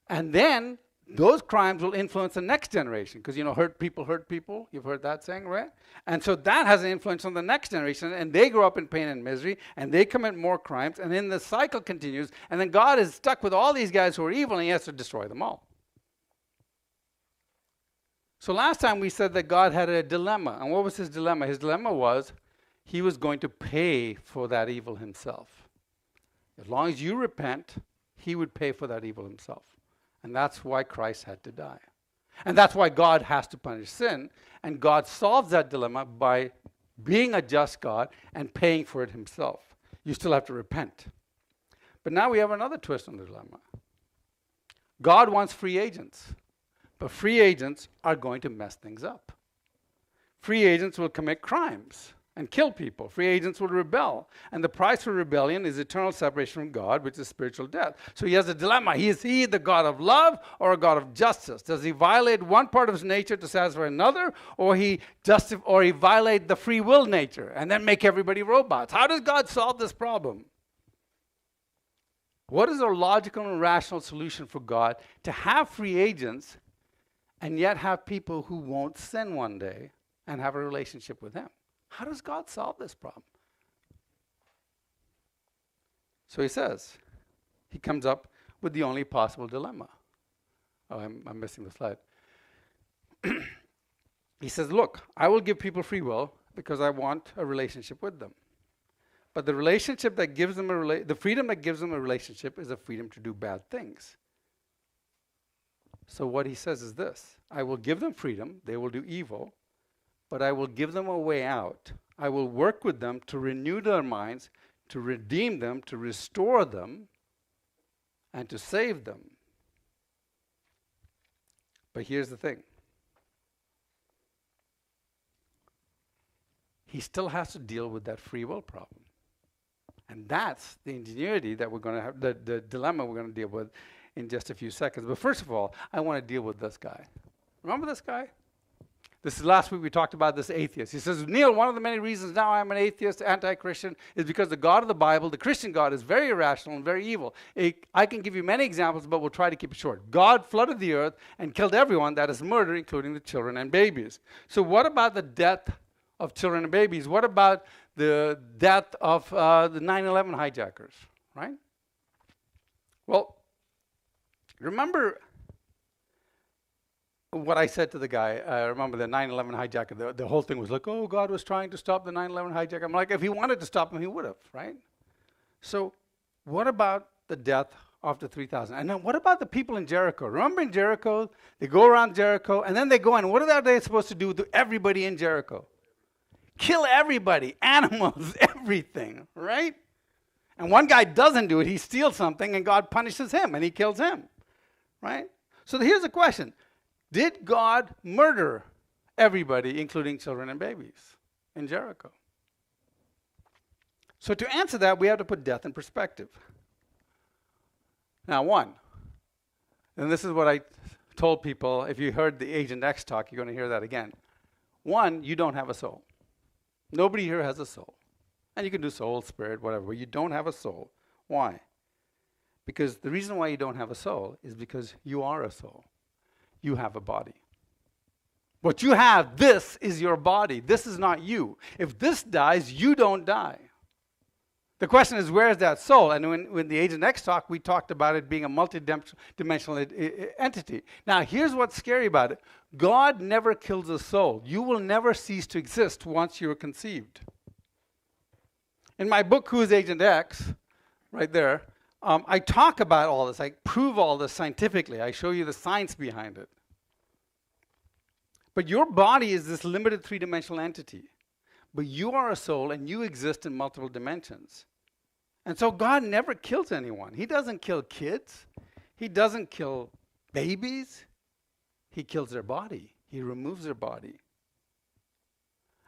And then those crimes will influence the next generation, because, hurt people. You've heard that saying, right? And so that has an influence on the next generation, and they grow up in pain and misery, and they commit more crimes, and then the cycle continues, and then God is stuck with all these guys who are evil, and he has to destroy them all. So last time we said that God had a dilemma, and what was his dilemma? His dilemma was he was going to pay for that evil himself. As long as you repent, he would pay for that evil himself. And that's why Christ had to die. And that's why God has to punish sin. And God solves that dilemma by being a just God and paying for it himself. You still have to repent. But now we have another twist on the dilemma. God wants free agents. But free agents are going to mess things up. Free agents will commit crimes and kill people. Free agents will rebel. And the price for rebellion is eternal separation from God, which is spiritual death. So he has a dilemma. Is he the God of love or a God of justice? Does he violate one part of his nature to satisfy another, or he violate the free will nature and then make everybody robots? How does God solve this problem? What is a logical and rational solution for God to have free agents and yet have people who won't sin one day and have a relationship with him? How does God solve this problem? So he says, he comes up with the only possible dilemma. Oh, I'm missing the slide. He says, look, I will give people free will because I want a relationship with them. But the relationship that gives them the freedom that gives them a relationship is a freedom to do bad things. So what he says is this: I will give them freedom, they will do evil, but I will give them a way out. I will work with them to renew their minds, to redeem them, to restore them, and to save them. But here's the thing. He still has to deal with that free will problem. And that's the ingenuity that we're going to have, the dilemma we're going to deal with in just a few seconds. But first of all, I want to deal with this guy. Remember this guy? This is last week we talked about this atheist. He says, Neil, one of the many reasons now I'm an atheist, anti-Christian, is because the God of the Bible, the Christian God, is very irrational and very evil. I can give you many examples, but we'll try to keep it short. God flooded the earth and killed everyone. That is murder, including the children and babies. So what about the death of children and babies? What about the death of the 9/11 hijackers, right? Well, remember what I said to the guy. I remember the 9/11 hijacker. The whole thing was like, oh, God was trying to stop the 9/11 hijacker. I'm like, if he wanted to stop him, he would have, right? So what about the death of the 3,000? And then what about the people in Jericho? Remember in Jericho, they go around Jericho, and then they go in. What are they supposed to do to everybody in Jericho? Kill everybody, animals, everything, right? And one guy doesn't do it. He steals something, and God punishes him, and he kills him, right? So here's the question. Did God murder everybody, including children and babies, in Jericho? So to answer that, we have to put death in perspective. Now, one, and this is what I told people, if you heard the Agent X talk, you're going to hear that again. One, you don't have a soul. Nobody here has a soul. And you can do soul, spirit, whatever, but you don't have a soul. Why? Because the reason why you don't have a soul is because you are a soul. You have a body. What you have, this is your body. This is not you. If this dies, you don't die. The question is, where is that soul? And when the Agent X talk, we talked about it being a multi-dimensional entity. Now, here's what's scary about it. God never kills a soul. You will never cease to exist once you're conceived. In my book, Who is Agent X, right there, I talk about all this. I prove all this scientifically. I show you the science behind it. But your body is this limited three-dimensional entity. But you are a soul, and you exist in multiple dimensions. And so God never kills anyone. He doesn't kill kids. He doesn't kill babies. He kills their body. He removes their body.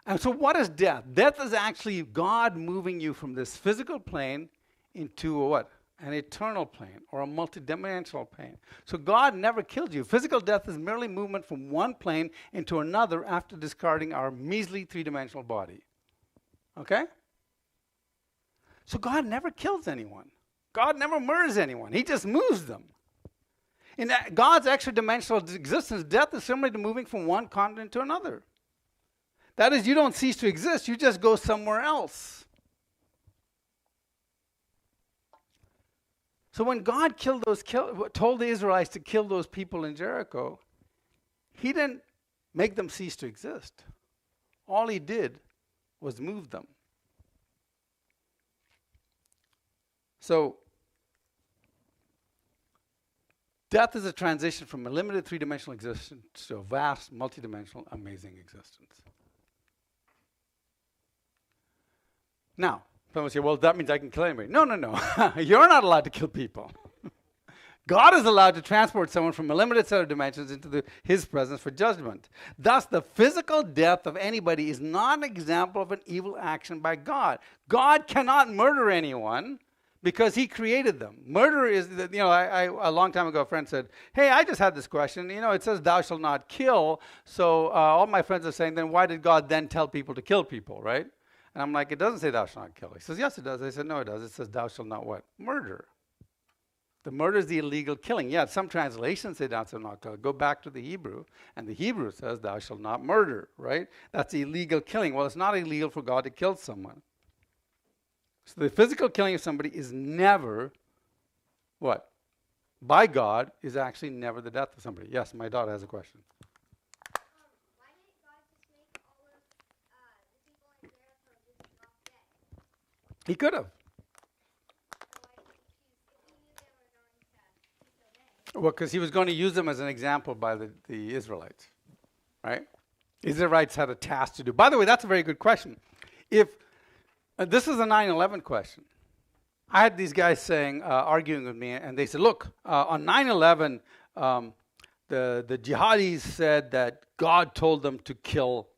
And so what is death? Death is actually God moving you from this physical plane into a what? An eternal plane or a multidimensional plane. So God never killed you. Physical death is merely movement from one plane into another after discarding our measly three-dimensional body. Okay? So God never kills anyone. God never murders anyone. He just moves them. In God's extra-dimensional existence, death is similar to moving from one continent to another. That is, you don't cease to exist. You just go somewhere else. So when God told the Israelites to kill those people in Jericho, he didn't make them cease to exist. All he did was move them. So death is a transition from a limited three-dimensional existence to a vast, multidimensional, amazing existence. Now, someone will say, well, that means I can kill anybody. No. You're not allowed to kill people. God is allowed to transport someone from a limited set of dimensions into his presence for judgment. Thus, the physical death of anybody is not an example of an evil action by God. God cannot murder anyone because he created them. Murder is, a long time ago, a friend said, hey, I just had this question. It says thou shalt not kill. So all my friends are saying, then why did God then tell people to kill people, right? And I'm like, it doesn't say thou shalt not kill. He says, yes, it does. I said, no, it does. It says thou shalt not what? Murder. The murder is the illegal killing. Yeah, some translations say thou shalt not kill. Go back to the Hebrew, and the Hebrew says thou shalt not murder, right? That's illegal killing. Well, it's not illegal for God to kill someone. So the physical killing of somebody is never, what? By God, is actually never the death of somebody. Yes, my daughter has a question. Why didn't God just make all of the people in Jericho just not dead? He could have. So why did he choose, if he knew they were going to disobey? Well, because he was going to use them as an example by the Israelites, right? Israelites had a task to do. By the way, that's a very good question. If this is a 9/11 question. I had these guys arguing with me, and they said, look, on 9/11, the jihadis said that God told them to kill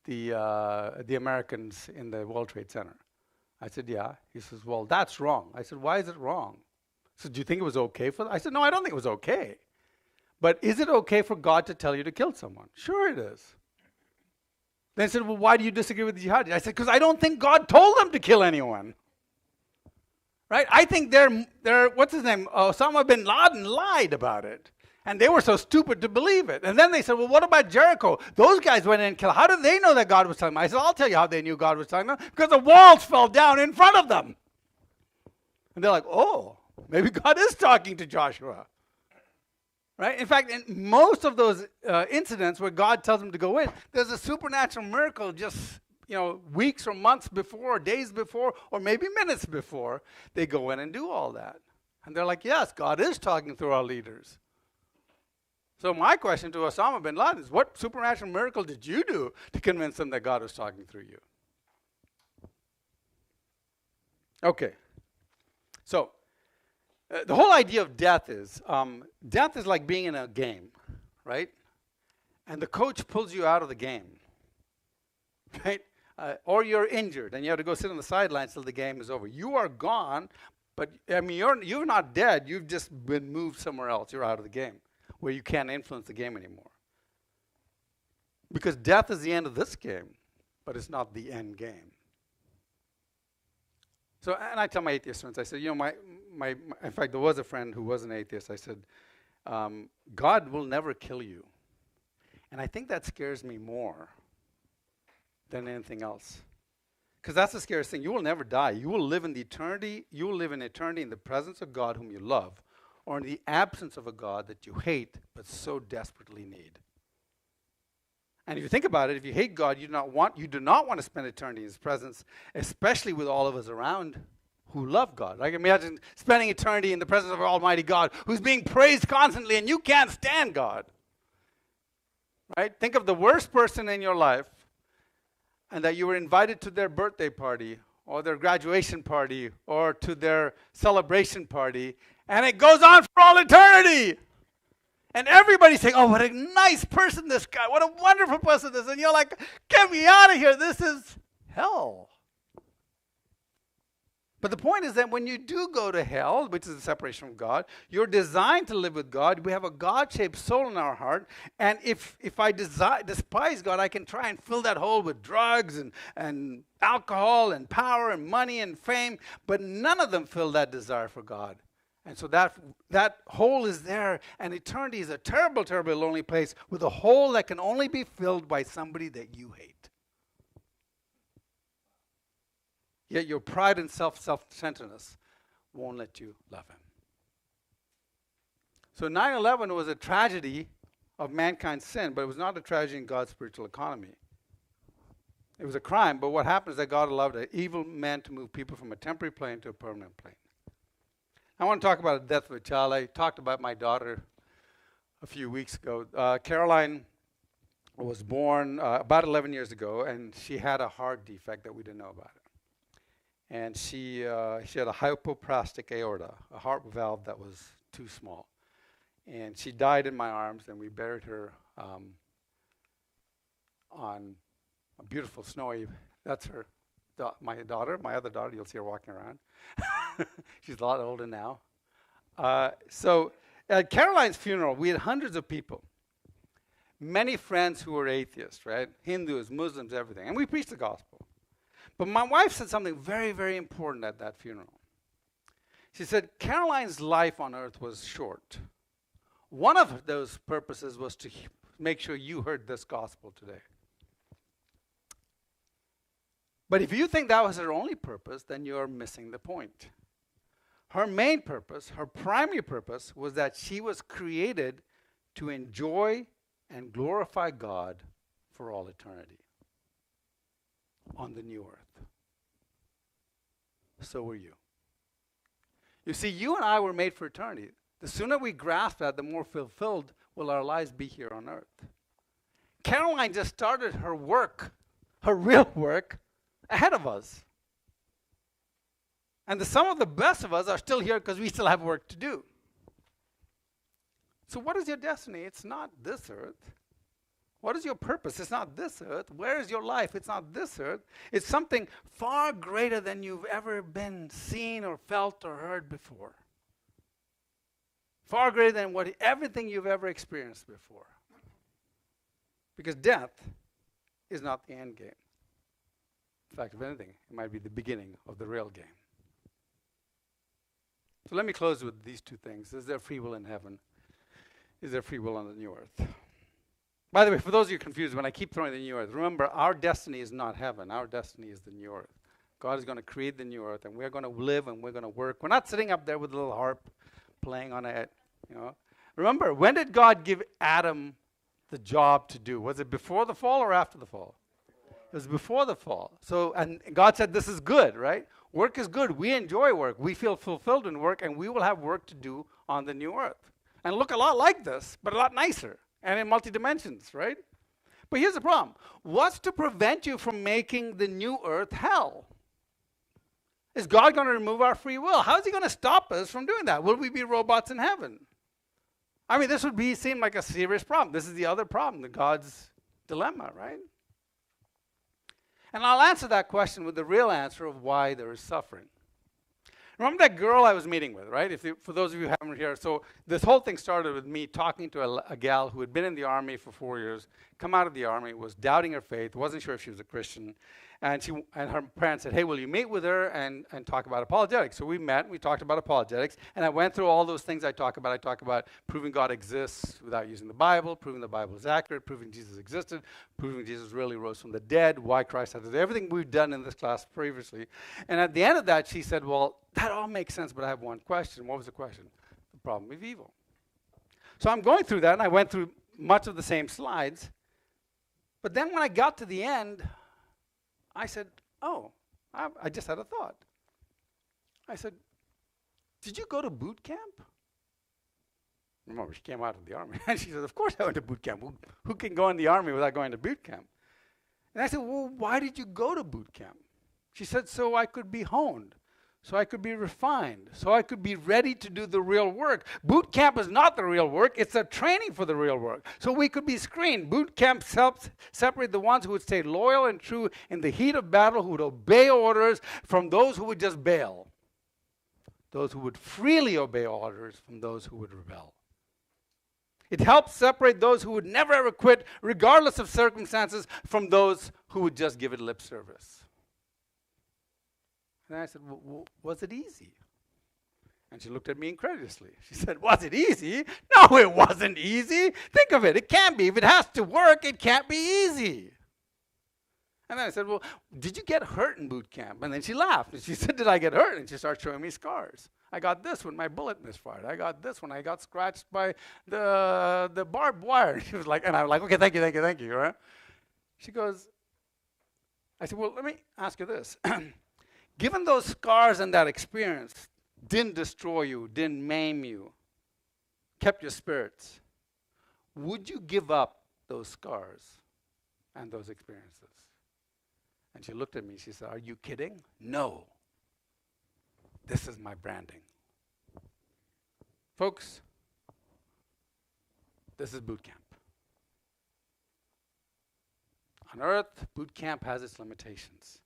the Americans in the World Trade Center. I said, yeah. He says, well, that's wrong. I said, why is it wrong? He said, do you think it was okay for them? I said, no, I don't think it was okay. But is it okay for God to tell you to kill someone? Sure it is. Then he said, well, why do you disagree with the jihadis? I said, because I don't think God told them to kill anyone. Right? I think they're what's his name? Osama bin Laden lied about it. And they were so stupid to believe it. And then they said, well, what about Jericho? Those guys went in and killed. How did they know that God was telling them? I said, I'll tell you how they knew God was telling them. Because the walls fell down in front of them. And they're like, oh, maybe God is talking to Joshua. Right? In fact, in most of those incidents where God tells them to go in, there's a supernatural miracle just, weeks or months before, or days before, or maybe minutes before they go in and do all that. And they're like, yes, God is talking through our leaders. So my question to Osama bin Laden is, what supernatural miracle did you do to convince them that God was talking through you? Okay. So the whole idea of death is like being in a game, right? And the coach pulls you out of the game, right? Or you're injured and you have to go sit on the sidelines till the game is over. You are gone, But, I mean, you're not dead. You've just been moved somewhere else. You're out of the game, where you can't influence the game anymore. Because death is the end of this game, but it's not the end game. So, and I tell my atheist friends, I said, you know, in fact, there was a friend who was an atheist. I said, God will never kill you. And I think that scares me more than anything else. Because that's the scariest thing. You will never die. You will live in the eternity. You will live in eternity in the presence of God whom you love, or in the absence of a God that you hate but so desperately need. And if you think about it, if you hate God, you do not want to spend eternity in His presence, especially with all of us around who love God. Like, imagine spending eternity in the presence of Almighty God, who's being praised constantly, and you can't stand God. Right? Think of the worst person in your life, and that you were invited to their birthday party, or their graduation party, or to their celebration party, and it goes on for all eternity. And everybody's saying, oh, what a nice person this guy, what a wonderful person this is. And you're like, get me out of here, this is hell. But the point is that when you do go to hell, which is the separation from God, you're designed to live with God. We have a God-shaped soul in our heart. And if I despise God, I can try and fill that hole with drugs and alcohol and power and money and fame. But none of them fill that desire for God. And so that hole is there, and eternity is a terrible, terribly lonely place with a hole that can only be filled by somebody that you hate. Yet your pride and self-centeredness won't let you love Him. So 9/11 was a tragedy of mankind's sin, but it was not a tragedy in God's spiritual economy. It was a crime, but what happened is that God allowed an evil man to move people from a temporary plane to a permanent plane. I want to talk about the death of a child. I talked about my daughter a few weeks ago. Caroline was born about 11 years ago, and she had a heart defect that we didn't know about. And she had a hypoplastic aorta, a heart valve that was too small. And she died in my arms, and we buried her on a beautiful snowy, that's her, my daughter, my other daughter, you'll see her walking around. She's a lot older now. So at Caroline's funeral, we had hundreds of people. Many friends who were atheists, right? Hindus, Muslims, everything. And we preached the gospel. But my wife said something very, very important at that funeral. She said, Caroline's life on earth was short. One of those purposes was to make sure you heard this gospel today. But if you think that was her only purpose, then you're missing the point. Her main purpose, her primary purpose, was that she was created to enjoy and glorify God for all eternity on the new earth. So were you. You see, you and I were made for eternity. The sooner we grasp that, the more fulfilled will our lives be here on earth. Caroline just started her work, her real work, ahead of us. And some of the best of us are still here because we still have work to do. So what is your destiny? It's not this earth. What is your purpose? It's not this earth. Where is your life? It's not this earth. It's something far greater than you've ever been seen or felt or heard before. Far greater than everything you've ever experienced before. Because death is not the end game. In fact, if anything, it might be the beginning of the real game. So let me close with these two things. Is there free will in heaven? Is there free will on the new earth? By the way, for those of you confused, when I keep throwing the new earth, remember, our destiny is not heaven. Our destiny is the new earth. God is going to create the new earth, and we're going to live and we're going to work. We're not sitting up there with a little harp playing on it. You know. Remember, when did God give Adam the job to do? Was it before the fall or after the fall? It was before the fall. So, and God said, this is good, right? Work is good. We enjoy work. We feel fulfilled in work, and we will have work to do on the new earth. And look a lot like this, but a lot nicer, and in multi-dimensions, right? But here's the problem. What's to prevent you from making the new earth hell? Is God going to remove our free will? How is He going to stop us from doing that? Will we be robots in heaven? I mean, this would seem like a serious problem. This is the other problem, the God's dilemma, right? And I'll answer that question with the real answer of why there is suffering. Remember that girl I was meeting with, right? For those of you who haven't here, so this whole thing started with me talking to a gal who had been in the army for 4 years, come out of the army, was doubting her faith, wasn't sure if she was a Christian, and her parents said, hey, will you meet with her and talk about apologetics? So we met, and we talked about apologetics, and I went through all those things I talk about. I talk about proving God exists without using the Bible, proving the Bible is accurate, proving Jesus existed, proving Jesus really rose from the dead, why Christ had to do everything we've done in this class previously. And at the end of that, she said, well, that all makes sense, but I have one question. What was the question? The problem of evil. So I'm going through that, and I went through much of the same slides. But then when I got to the end, I said, oh, I just had a thought. I said, did you go to boot camp? Remember, she came out of the army. And she said, of course I went to boot camp. Who can go in the army without going to boot camp? And I said, well, why did you go to boot camp? She said, so I could be honed, so I could be refined, so I could be ready to do the real work. Boot camp is not the real work. It's a training for the real work. So we could be screened. Boot camp helps separate the ones who would stay loyal and true in the heat of battle, who would obey orders, from those who would just bail. Those who would freely obey orders from those who would rebel. It helps separate those who would never ever quit, regardless of circumstances, from those who would just give it lip service. And I said, well, was it easy? And she looked at me incredulously. She said, was it easy? No, it wasn't easy. Think of it. It can't be. If it has to work, it can't be easy. And then I said, well, did you get hurt in boot camp? And then she laughed. And she said, did I get hurt? And she started showing me scars. I got this when my bullet misfired. I got this when I got scratched by the barbed wire. She was like, and I was like, okay, thank you, right? She goes, I said, well, let me ask you this. Given those scars and that experience didn't destroy you, didn't maim you, kept your spirits, would you give up those scars and those experiences? And she looked at me, she said, are you kidding? No. This is my branding. Folks, this is boot camp. On earth, boot camp has its limitations.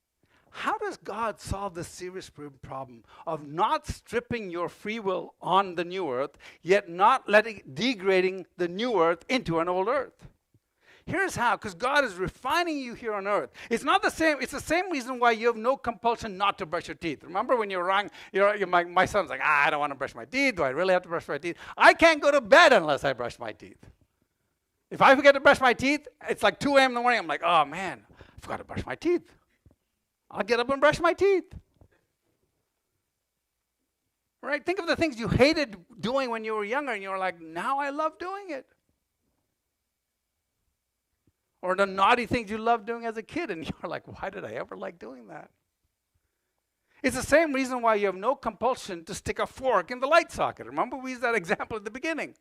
How does God solve the serious problem of not stripping your free will on the new earth, yet not degrading the new earth into an old earth? Here's how, because God is refining you here on earth. It's not the same. It's the same reason why you have no compulsion not to brush your teeth. Remember when you were young, my son's like, I don't want to brush my teeth. Do I really have to brush my teeth? I can't go to bed unless I brush my teeth. If I forget to brush my teeth, it's like 2 a.m. in the morning. I'm like, oh, man, I forgot to brush my teeth. I'll get up and brush my teeth. Right? Think of the things you hated doing when you were younger, and you were like, now I love doing it. Or the naughty things you loved doing as a kid, and you're like, why did I ever like doing that? It's the same reason why you have no compulsion to stick a fork in the light socket. Remember, we used that example at the beginning.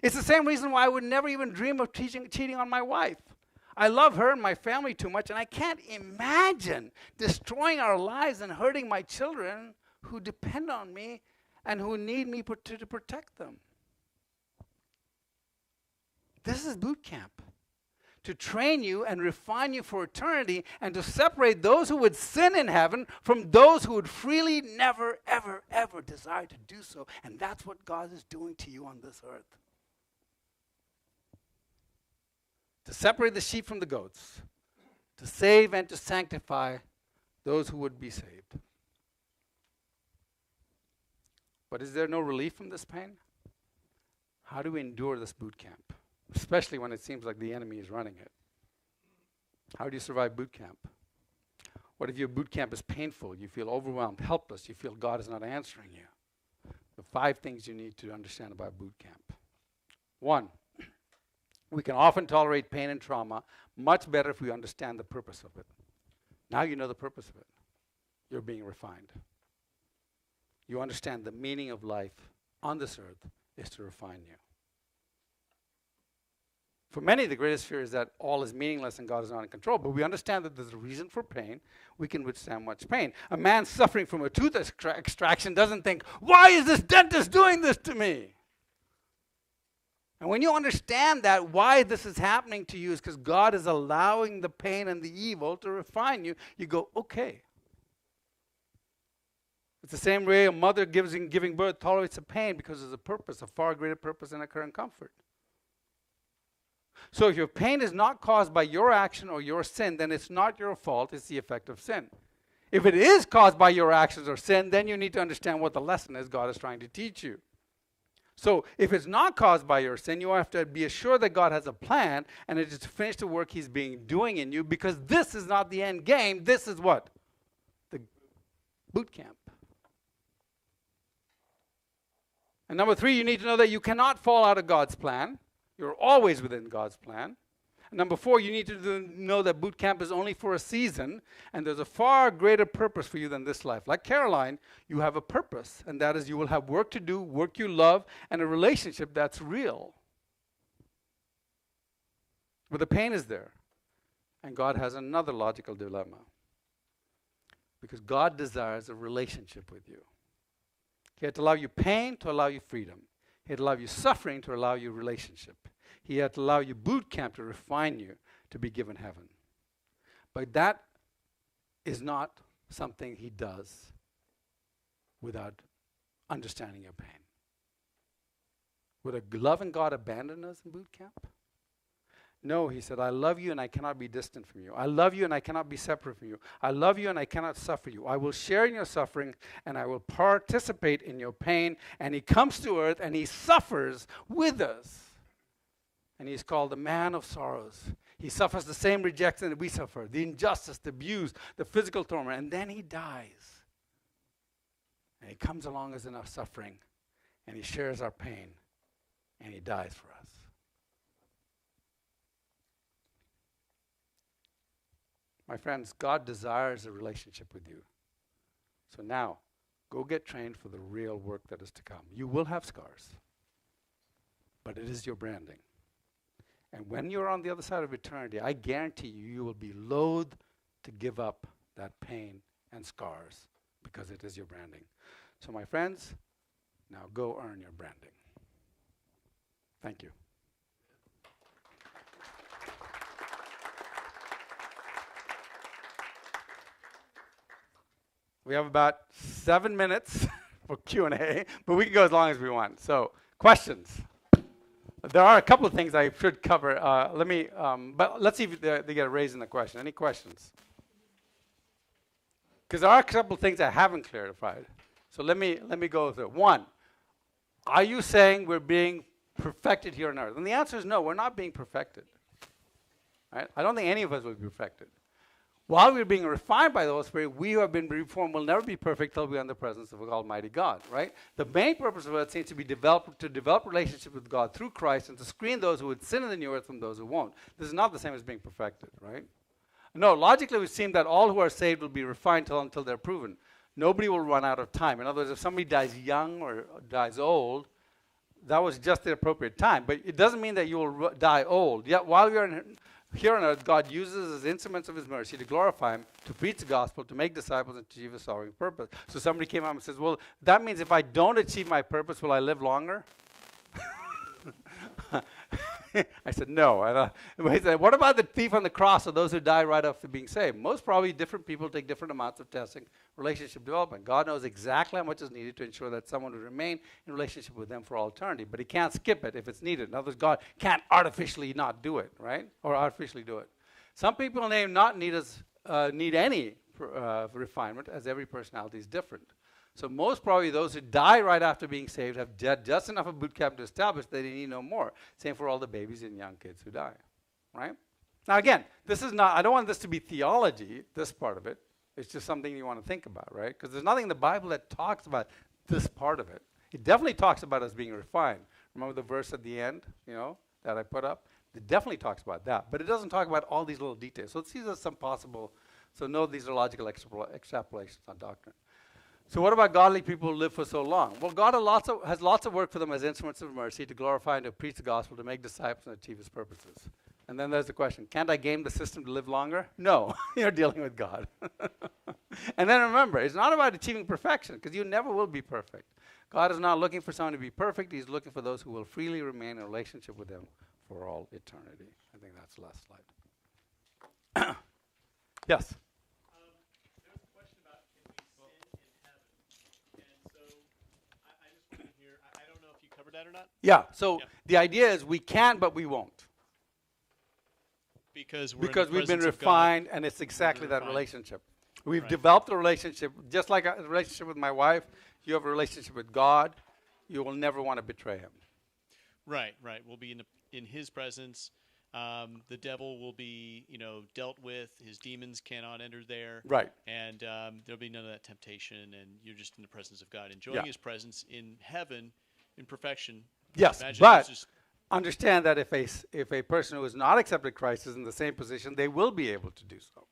It's the same reason why I would never even dream of cheating on my wife. I love her and my family too much, and I can't imagine destroying our lives and hurting my children who depend on me and who need me to protect them. This is boot camp. To train you and refine you for eternity, and to separate those who would sin in heaven from those who would freely never, ever, ever desire to do so. And that's what God is doing to you on this earth. To separate the sheep from the goats, to save and to sanctify those who would be saved. But is there no relief from this pain? How do we endure this boot camp? Especially when it seems like the enemy is running it. How do you survive boot camp? What if your boot camp is painful? You feel overwhelmed, helpless. You feel God is not answering you. The 5 things you need to understand about boot camp. 1, we can often tolerate pain and trauma much better if we understand the purpose of it. Now you know the purpose of it. You're being refined. You understand the meaning of life on this earth is to refine you. For many, the greatest fear is that all is meaningless and God is not in control. But we understand that there's a reason for pain. We can withstand much pain. A man suffering from a tooth extraction doesn't think, why is this dentist doing this to me? And when you understand that why this is happening to you is because God is allowing the pain and the evil to refine you, you go, okay. It's the same way a mother giving birth tolerates the pain because there's a purpose, a far greater purpose than a current comfort. So if your pain is not caused by your action or your sin, then it's not your fault, it's the effect of sin. If it is caused by your actions or sin, then you need to understand what the lesson is God is trying to teach you. So if it's not caused by your sin, you have to be assured that God has a plan and it is to finish the work he's doing in you, because this is not the end game. This is what? The boot camp. And number 3, you need to know that you cannot fall out of God's plan. You're always within God's plan. And number 4, you need to know that boot camp is only for a season, and there's a far greater purpose for you than this life. Like Caroline, you have a purpose, and that is you will have work to do, work you love, and a relationship that's real. But the pain is there, and God has another logical dilemma, because God desires a relationship with you. He had to allow you pain to allow you freedom. He had to allow you suffering to allow you relationship. He had to allow you boot camp to refine you to be given heaven. But that is not something he does without understanding your pain. Would a loving God abandon us in boot camp? No, he said, I love you and I cannot be distant from you. I love you and I cannot be separate from you. I love you and I cannot suffer you. I will share in your suffering and I will participate in your pain. And he comes to earth and he suffers with us. And he's called the man of sorrows. He suffers the same rejection that we suffer, the injustice, the abuse, the physical torment. And then he dies. And he comes along as in our suffering and he shares our pain and he dies for us. My friends, God desires a relationship with you. So now, go get trained for the real work that is to come. You will have scars, but it is your branding. And when you're on the other side of eternity, I guarantee you, you will be loath to give up that pain and scars because it is your branding. So my friends, now go earn your branding. Thank you. We have about 7 minutes for Q&A, but we can go as long as we want. So, questions? There are a couple of things I should cover. But let's see if they get a raise in the question. Any questions? Because there are a couple of things I haven't clarified. So let me go through. 1, are you saying we're being perfected here on earth? And the answer is no, we're not being perfected. Right? I don't think any of us will be perfected. While we're being refined by the Holy Spirit, we who have been reformed will never be perfect till we are in the presence of Almighty God, right? The main purpose of it seems to be to develop relationship with God through Christ and to screen those who would sin in the new earth from those who won't. This is not the same as being perfected, right? No, logically it would seem that all who are saved will be refined until they're proven. Nobody will run out of time. In other words, if somebody dies young or dies old, that was just the appropriate time. But it doesn't mean that you will die old. Yet while we are here on earth, God uses as instruments of his mercy to glorify him, to preach the gospel, to make disciples, and to achieve his sovereign purpose. So somebody came up and says, well, that means if I don't achieve my purpose, will I live longer? I said, no. He said, what about the thief on the cross or those who die right after being saved? Most probably different people take different amounts of testing, relationship development. God knows exactly how much is needed to ensure that someone will remain in relationship with them for all eternity. But he can't skip it if it's needed. In other words, God can't artificially not do it, right? Or artificially do it. Some people may not need any refinement, as every personality is different. So most probably those who die right after being saved have just enough of boot camp to establish that they need no more. Same for all the babies and young kids who die, right? Now again, this is not, I don't want this to be theology, this part of it. It's just something you want to think about, right? Because there's nothing in the Bible that talks about this part of it. It definitely talks about us being refined. Remember the verse at the end, that I put up? It definitely talks about that. But it doesn't talk about all these little details. So these are some possible, so note these are logical extrapolations on doctrine. So what about godly people who live for so long? Well, God has lots of work for them as instruments of mercy to glorify and to preach the gospel, to make disciples and achieve his purposes. And then there's the question, can't I game the system to live longer? No, you're dealing with God. And then remember, it's not about achieving perfection, because you never will be perfect. God is not looking for someone to be perfect. He's looking for those who will freely remain in a relationship with him for all eternity. I think that's the last slide. Yes? There's a question about can we sin in heaven? that or not? Yeah. So Yeah. the idea is we can, but we won't. Because we're Because in the we've been presence of God. refined, and it's exactly that refined. relationship. We've Right. developed a relationship, just like a relationship with my wife. You have a relationship with God. You will never want to betray Him. Right. We'll be in His presence. The devil will be, dealt with. His demons cannot enter there. Right. And there'll be none of that temptation, and you're just in the presence of God, enjoying His presence in heaven, in perfection. Yes, Imagine but it's just understand that if a person who has not accepted Christ is in the same position, they will be able to do so.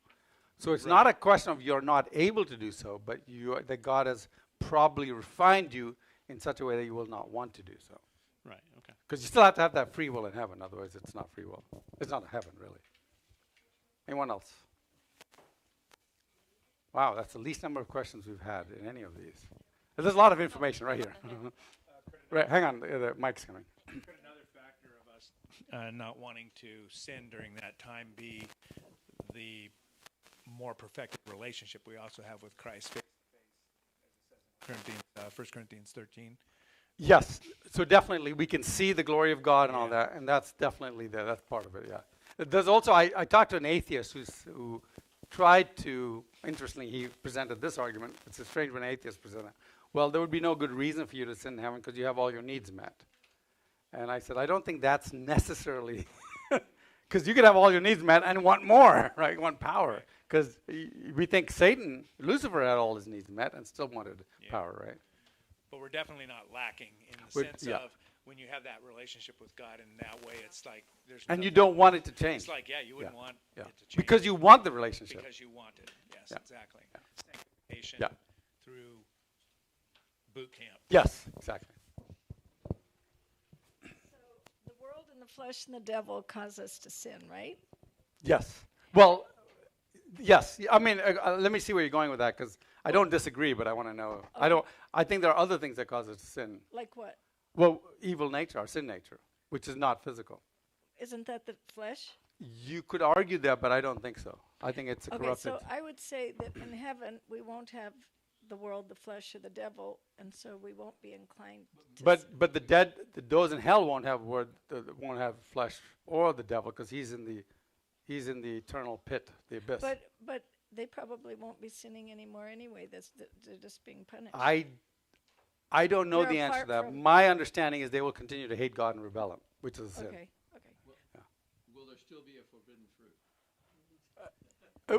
So it's not a question of you're not able to do so, but that God has probably refined you in such a way that you will not want to do so. right. Okay. Because you still have to have that free will in heaven. Otherwise, it's not free will. It's not heaven, really. Anyone else? Wow, that's the least number of questions we've had in any of these. There's a lot of information right here. Right, hang on. The mic's coming. Could another factor of us not wanting to sin during that time be the more perfected relationship we also have with Christ face to face, as it says in 1 Corinthians 13? Yes, so definitely we can see the glory of God and all Yeah. that, and that's definitely there. That's part of it, yeah. There's also, I talked to an atheist who tried to, interestingly, he presented this argument. It's a strange when atheists present it. Well, there would be no good reason for you to sin in heaven because you have all your needs met. And I said, I don't think that's necessarily, because you could have all your needs met and want more, right? Want power. Because we think Satan, Lucifer had all his needs met and still wanted power, right? But we're definitely not lacking in the sense of when you have that relationship with God in that way, it's like there's And you nothing- don't want it to change. It's like, you wouldn't want Yeah. it to change. Because you want the relationship. Because you want it. Yes, Yeah. exactly. Sanctification Yeah. through boot camp. Yes, exactly. So the world and the flesh and the devil cause us to sin, right? Yes. Well, yes. I mean, let me see where you're going with that because I don't disagree, but I want to know. I think there are other things that cause us to sin. Like what? Well, evil nature, our sin nature, which is not physical. Isn't that the flesh? You could argue that, but I don't think so. I think it's a Okay, corrupted. so I would say that in heaven we won't have the world, the flesh, or the devil, and so we won't be inclined to sin. But the dead, those in hell won't have won't have flesh or the devil because he's in the eternal pit, the abyss. But they probably won't be sinning anymore anyway. They're just being punished. I don't know They're the answer to apart that. from- My understanding is they will continue to hate God and rebel him, which is a sin. Okay. Will there still be a forbidden fruit?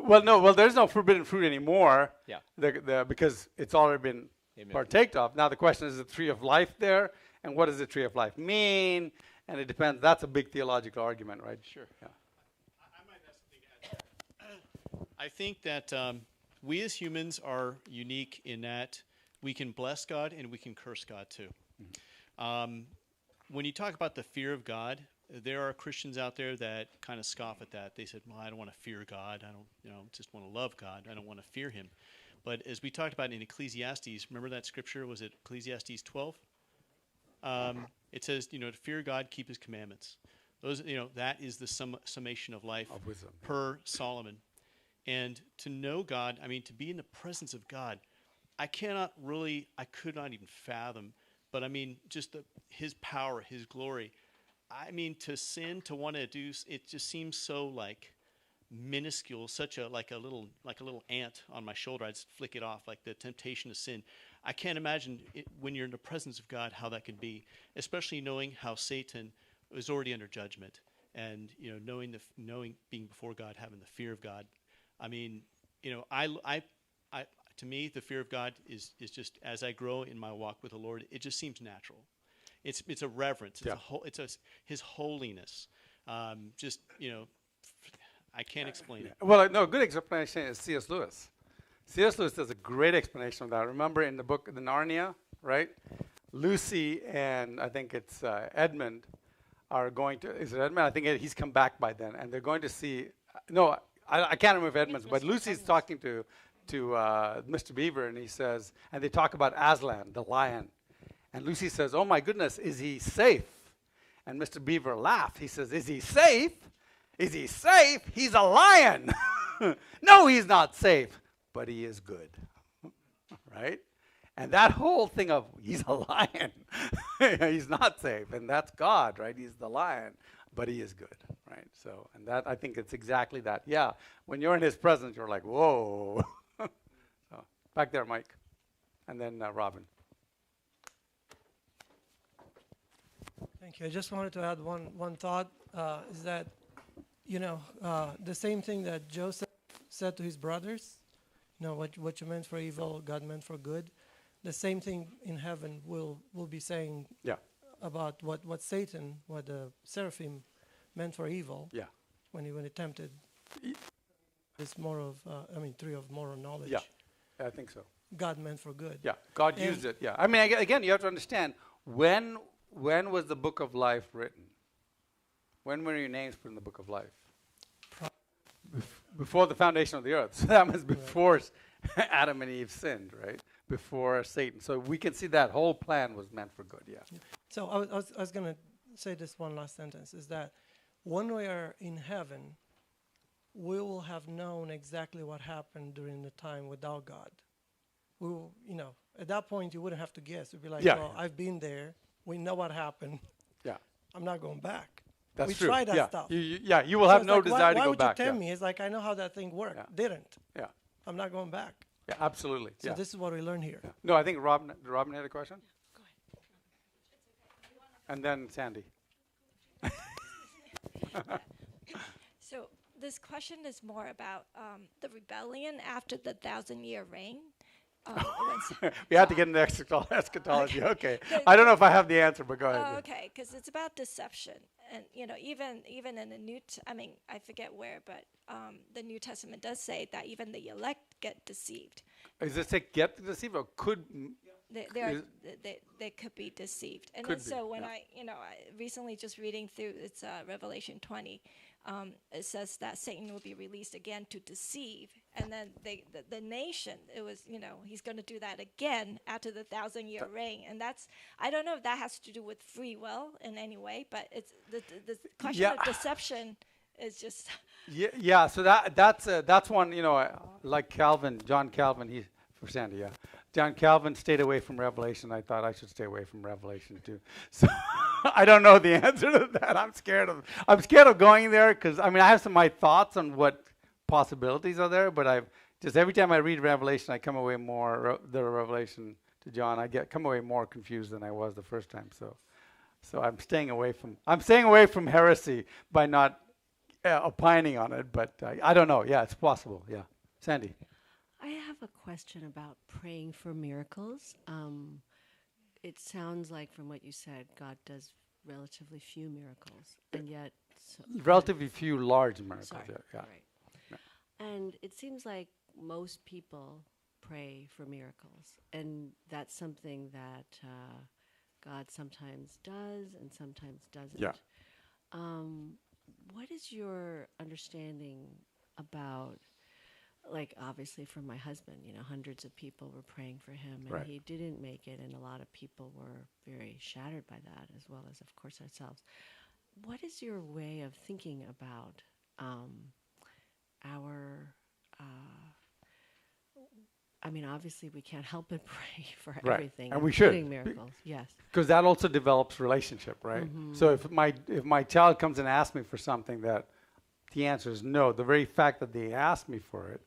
Well, there's no forbidden fruit anymore. Yeah. Because it's already been Amen. partaked of. Now the question is the tree of life there, and what does the tree of life mean? And it depends. That's a big theological argument, right? Sure. Yeah. I might have something to add to that. I think that we as humans are unique in that we can bless God and we can curse God too. When you talk about the fear of God, there are Christians out there that kind of scoff at that. They said, "Well, I don't want to fear God. I don't, just want to love God. I don't want to fear Him." But as we talked about in Ecclesiastes, remember that scripture? Was it Ecclesiastes 12? It says, to fear God, keep His commandments. Those, that is the summation of life Of wisdom. per Solomon. And to know God, to be in the presence of God, I could not even fathom, but just His power, His glory. To sin, to want to do, it just seems so minuscule, such like a little ant on my shoulder. I'd just flick it off, like the temptation to sin. I can't imagine when you're in the presence of God how that can be, especially knowing how Satan is already under judgment, and knowing being before God, having the fear of God. To me, the fear of God is just, as I grow in my walk with the Lord, it just seems natural. It's a reverence. It's His holiness. I can't explain it. Well, no, good explanation is C.S. Lewis. C.S. Lewis does a great explanation of that. Remember in the book, The Narnia, right? Lucy and I think it's Edmund are going to, is it Edmund? I think he's come back by then, and they're going to see, no, I can't remember Edmund's, but Lucy's talking to Mr. Beaver, and he says, and they talk about Aslan, the lion. And Lucy says, "Oh my goodness, is he safe?" And Mr. Beaver laughed. He says, "Is he safe? Is he safe? He's a lion." "No, he's not safe, but he is good." Right? And that whole thing of he's a lion, he's not safe, and that's God, right? He's the lion, but he is good, right? So, and that, I think it's exactly that. Yeah, when you're in his presence, you're like, whoa. So, back there, Mike, and then Robin. Thank you. I just wanted to add one thought, is that, the same thing that Joseph said to his brothers, what you meant for evil, God meant for good. The same thing in heaven will be saying Yeah, about what Satan, what the seraphim meant for evil. yeah, When he tempted. It's more of, tree of moral knowledge. yeah, I think so. God meant for good. Yeah, God And- used it. Yeah, I mean, again, you have to understand when was the book of life written? When were your names put in the book of life? Before the foundation of the earth. So that was before Adam and Eve sinned, right? Before Satan. So we can see that whole plan was meant for good. Yeah. So I was going to say this one last sentence, is that when we are in heaven, we will have known exactly what happened during the time without God. We will, at that point, you wouldn't have to guess. You'd be like, Yeah. well, I've been there. We know what happened. Yeah. I'm not going back. That's we true. tried that yeah. stuff. You will So have it's no like, desire to why go would back. you tell Yeah. me? It's like, I know how that thing worked. Yeah. Didn't. Yeah. I'm not going back. Yeah, absolutely. So yeah. this is what we learn here. Yeah. No, I think Robin had a question. And then Sandy. So this question is more about the rebellion after the 1,000-year reign. We had to get into eschatology. Okay. I don't know if I have the answer, but go ahead. Oh, okay, because it's about deception, and even in the I forget where, but the New Testament does say that even the elect get deceived. Is this a get deceived or could? They could be deceived, and Could then be, so when yeah. I recently just reading through it's Revelation 20, it says that Satan will be released again to deceive, and then the nation, it was he's going to do that again after the 1,000-year reign, and that's, I don't know if that has to do with free will in any way, but it's the question Yeah. of deception is just Yeah. So that's one. Like John Calvin. For Sandy, yeah. John Calvin stayed away from Revelation. I thought I should stay away from Revelation too. So I don't know the answer to that. I'm scared of going there because I have my thoughts on what possibilities are there, but I've just every time I read Revelation, I come away more the Revelation to John. Come away more confused than I was the first time. So I'm staying away from heresy by not opining on it. But I don't know. Yeah, it's possible. Yeah, Sandy. I have a question about praying for miracles. It sounds like from what you said, God does relatively few miracles, and yet Relatively few large miracles. sorry, Yeah. right. And it seems like most people pray for miracles, and that's something that God sometimes does and sometimes doesn't. Yeah. What is your understanding about? Like, obviously, for my husband, hundreds of people were praying for him, and Right. he didn't make it, and a lot of people were very shattered by that, as well as, of course, ourselves. What is your way of thinking about our... obviously, we can't help but pray for Right. everything, And we should. including miracles, yes. Because that also develops relationship, right? So if my child comes and asks me for something that the answer is no, the very fact that they asked me for it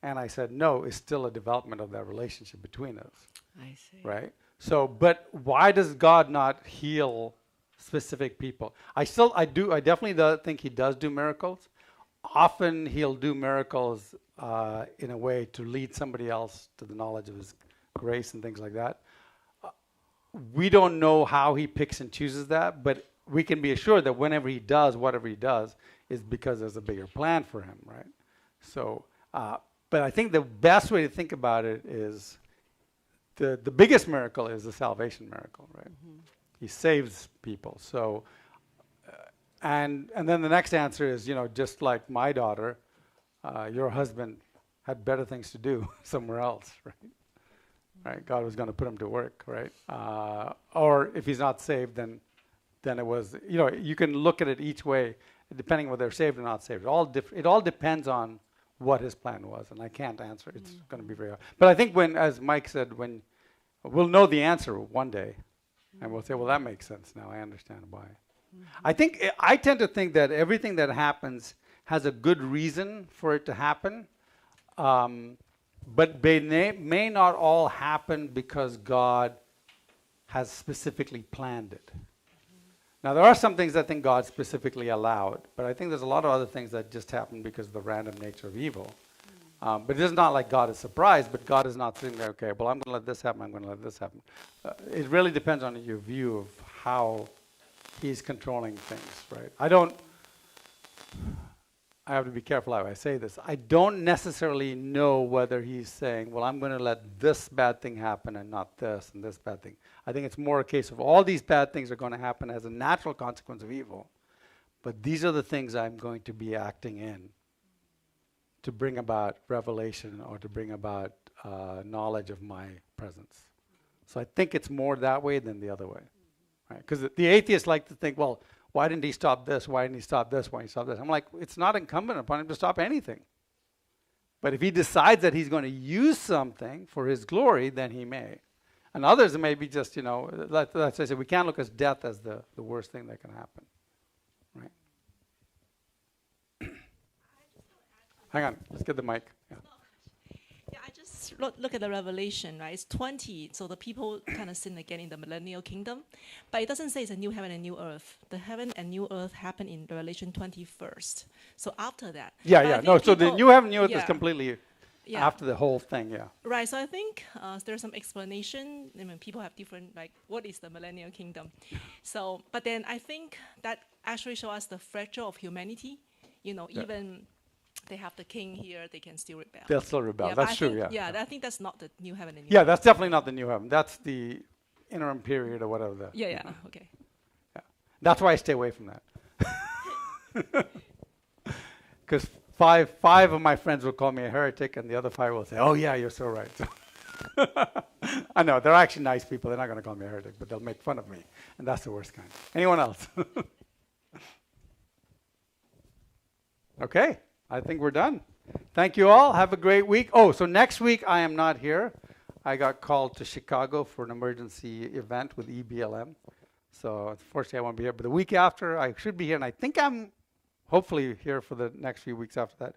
and I said no is still a development of that relationship between us, I see. right? So, but why does God not heal specific people? I definitely think he does do miracles. Often he'll do miracles in a way to lead somebody else to the knowledge of his grace and things like that. We don't know how he picks and chooses that, but we can be assured that whenever he does, whatever he does, is because there's a bigger plan for him, right? So, but I think the best way to think about it is the biggest miracle is the salvation miracle, right? He saves people. So, and then the next answer is, just like my daughter, your husband had better things to do somewhere else, right? Right? God was going to put him to work, right? Or if he's not saved, then it was, you can look at it each way, depending whether they're saved or not saved. It all depends on what his plan was, and I can't answer. It's going to be very hard. But I think as Mike said, when we'll know the answer one day. And we'll say, well, that makes sense now. I understand why. I tend to think that everything that happens has a good reason for it to happen. But they may not all happen because God has specifically planned it. Now, there are some things I think God specifically allowed, but I think there's a lot of other things that just happen because of the random nature of evil. But it's not like God is surprised, but God is not sitting there, okay, well, I'm going to let this happen, I'm going to let this happen. It really depends on your view of how he's controlling things, right? I have to be careful how I say this. I don't necessarily know whether he's saying, well, I'm going to let this bad thing happen and not this and this bad thing. I think it's more a case of all these bad things are going to happen as a natural consequence of evil. But these are the things I'm going to be acting in to bring about revelation or to bring about knowledge of my presence. So I think it's more that way than the other way. Right? Because the atheists like to think, well, why didn't he stop this? Why didn't he stop this? Why didn't he stop this? I'm like, it's not incumbent upon him to stop anything. But if he decides that he's going to use something for his glory, then he may. And others, it may be just, that's I say, we can't look at death as the worst thing that can happen. Right? Hang on, let's get the mic. Yeah. Yeah, I just look at the Revelation, right? It's 20, so the people kind of sin again in the millennial kingdom. But it doesn't say it's a new heaven and new earth. The heaven and new earth happen in Revelation 20 first. So after that. So the new heaven, new earth is completely after the whole thing, Right, so I think there's some explanation. I mean, people have different, like, what is the millennial kingdom? So, but then I think that actually shows us the fracture of humanity. Even they have the king here, they can still rebel. They'll still rebel. That's true, I think that's not the new heaven and new Yeah, earth. that's definitely not the new heaven. That's the interim period or whatever. Okay. Yeah. That's why I stay away from that. Because five of my friends will call me a heretic, and the other 5 will say, oh, yeah, you're so right. I know, they're actually nice people. They're not going to call me a heretic, but they'll make fun of me, and that's the worst kind. Anyone else? Okay. I think we're done. Thank you all. Have a great week. Oh, so next week I am not here. I got called to Chicago for an emergency event with EBLM. So unfortunately I won't be here. But the week after I should be here, and I think I'm hopefully here for the next few weeks after that.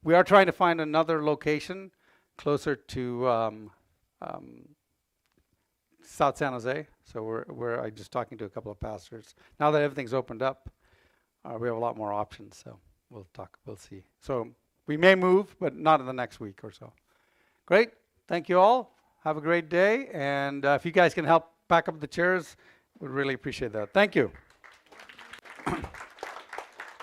We are trying to find another location closer to South San Jose. So I'm just talking to a couple of pastors. Now that everything's opened up, we have a lot more options, so we'll see. So we may move, but not in the next week or so. Great. Thank you all. Have a great day. And if you guys can help pack up the chairs, we'd really appreciate that. Thank you.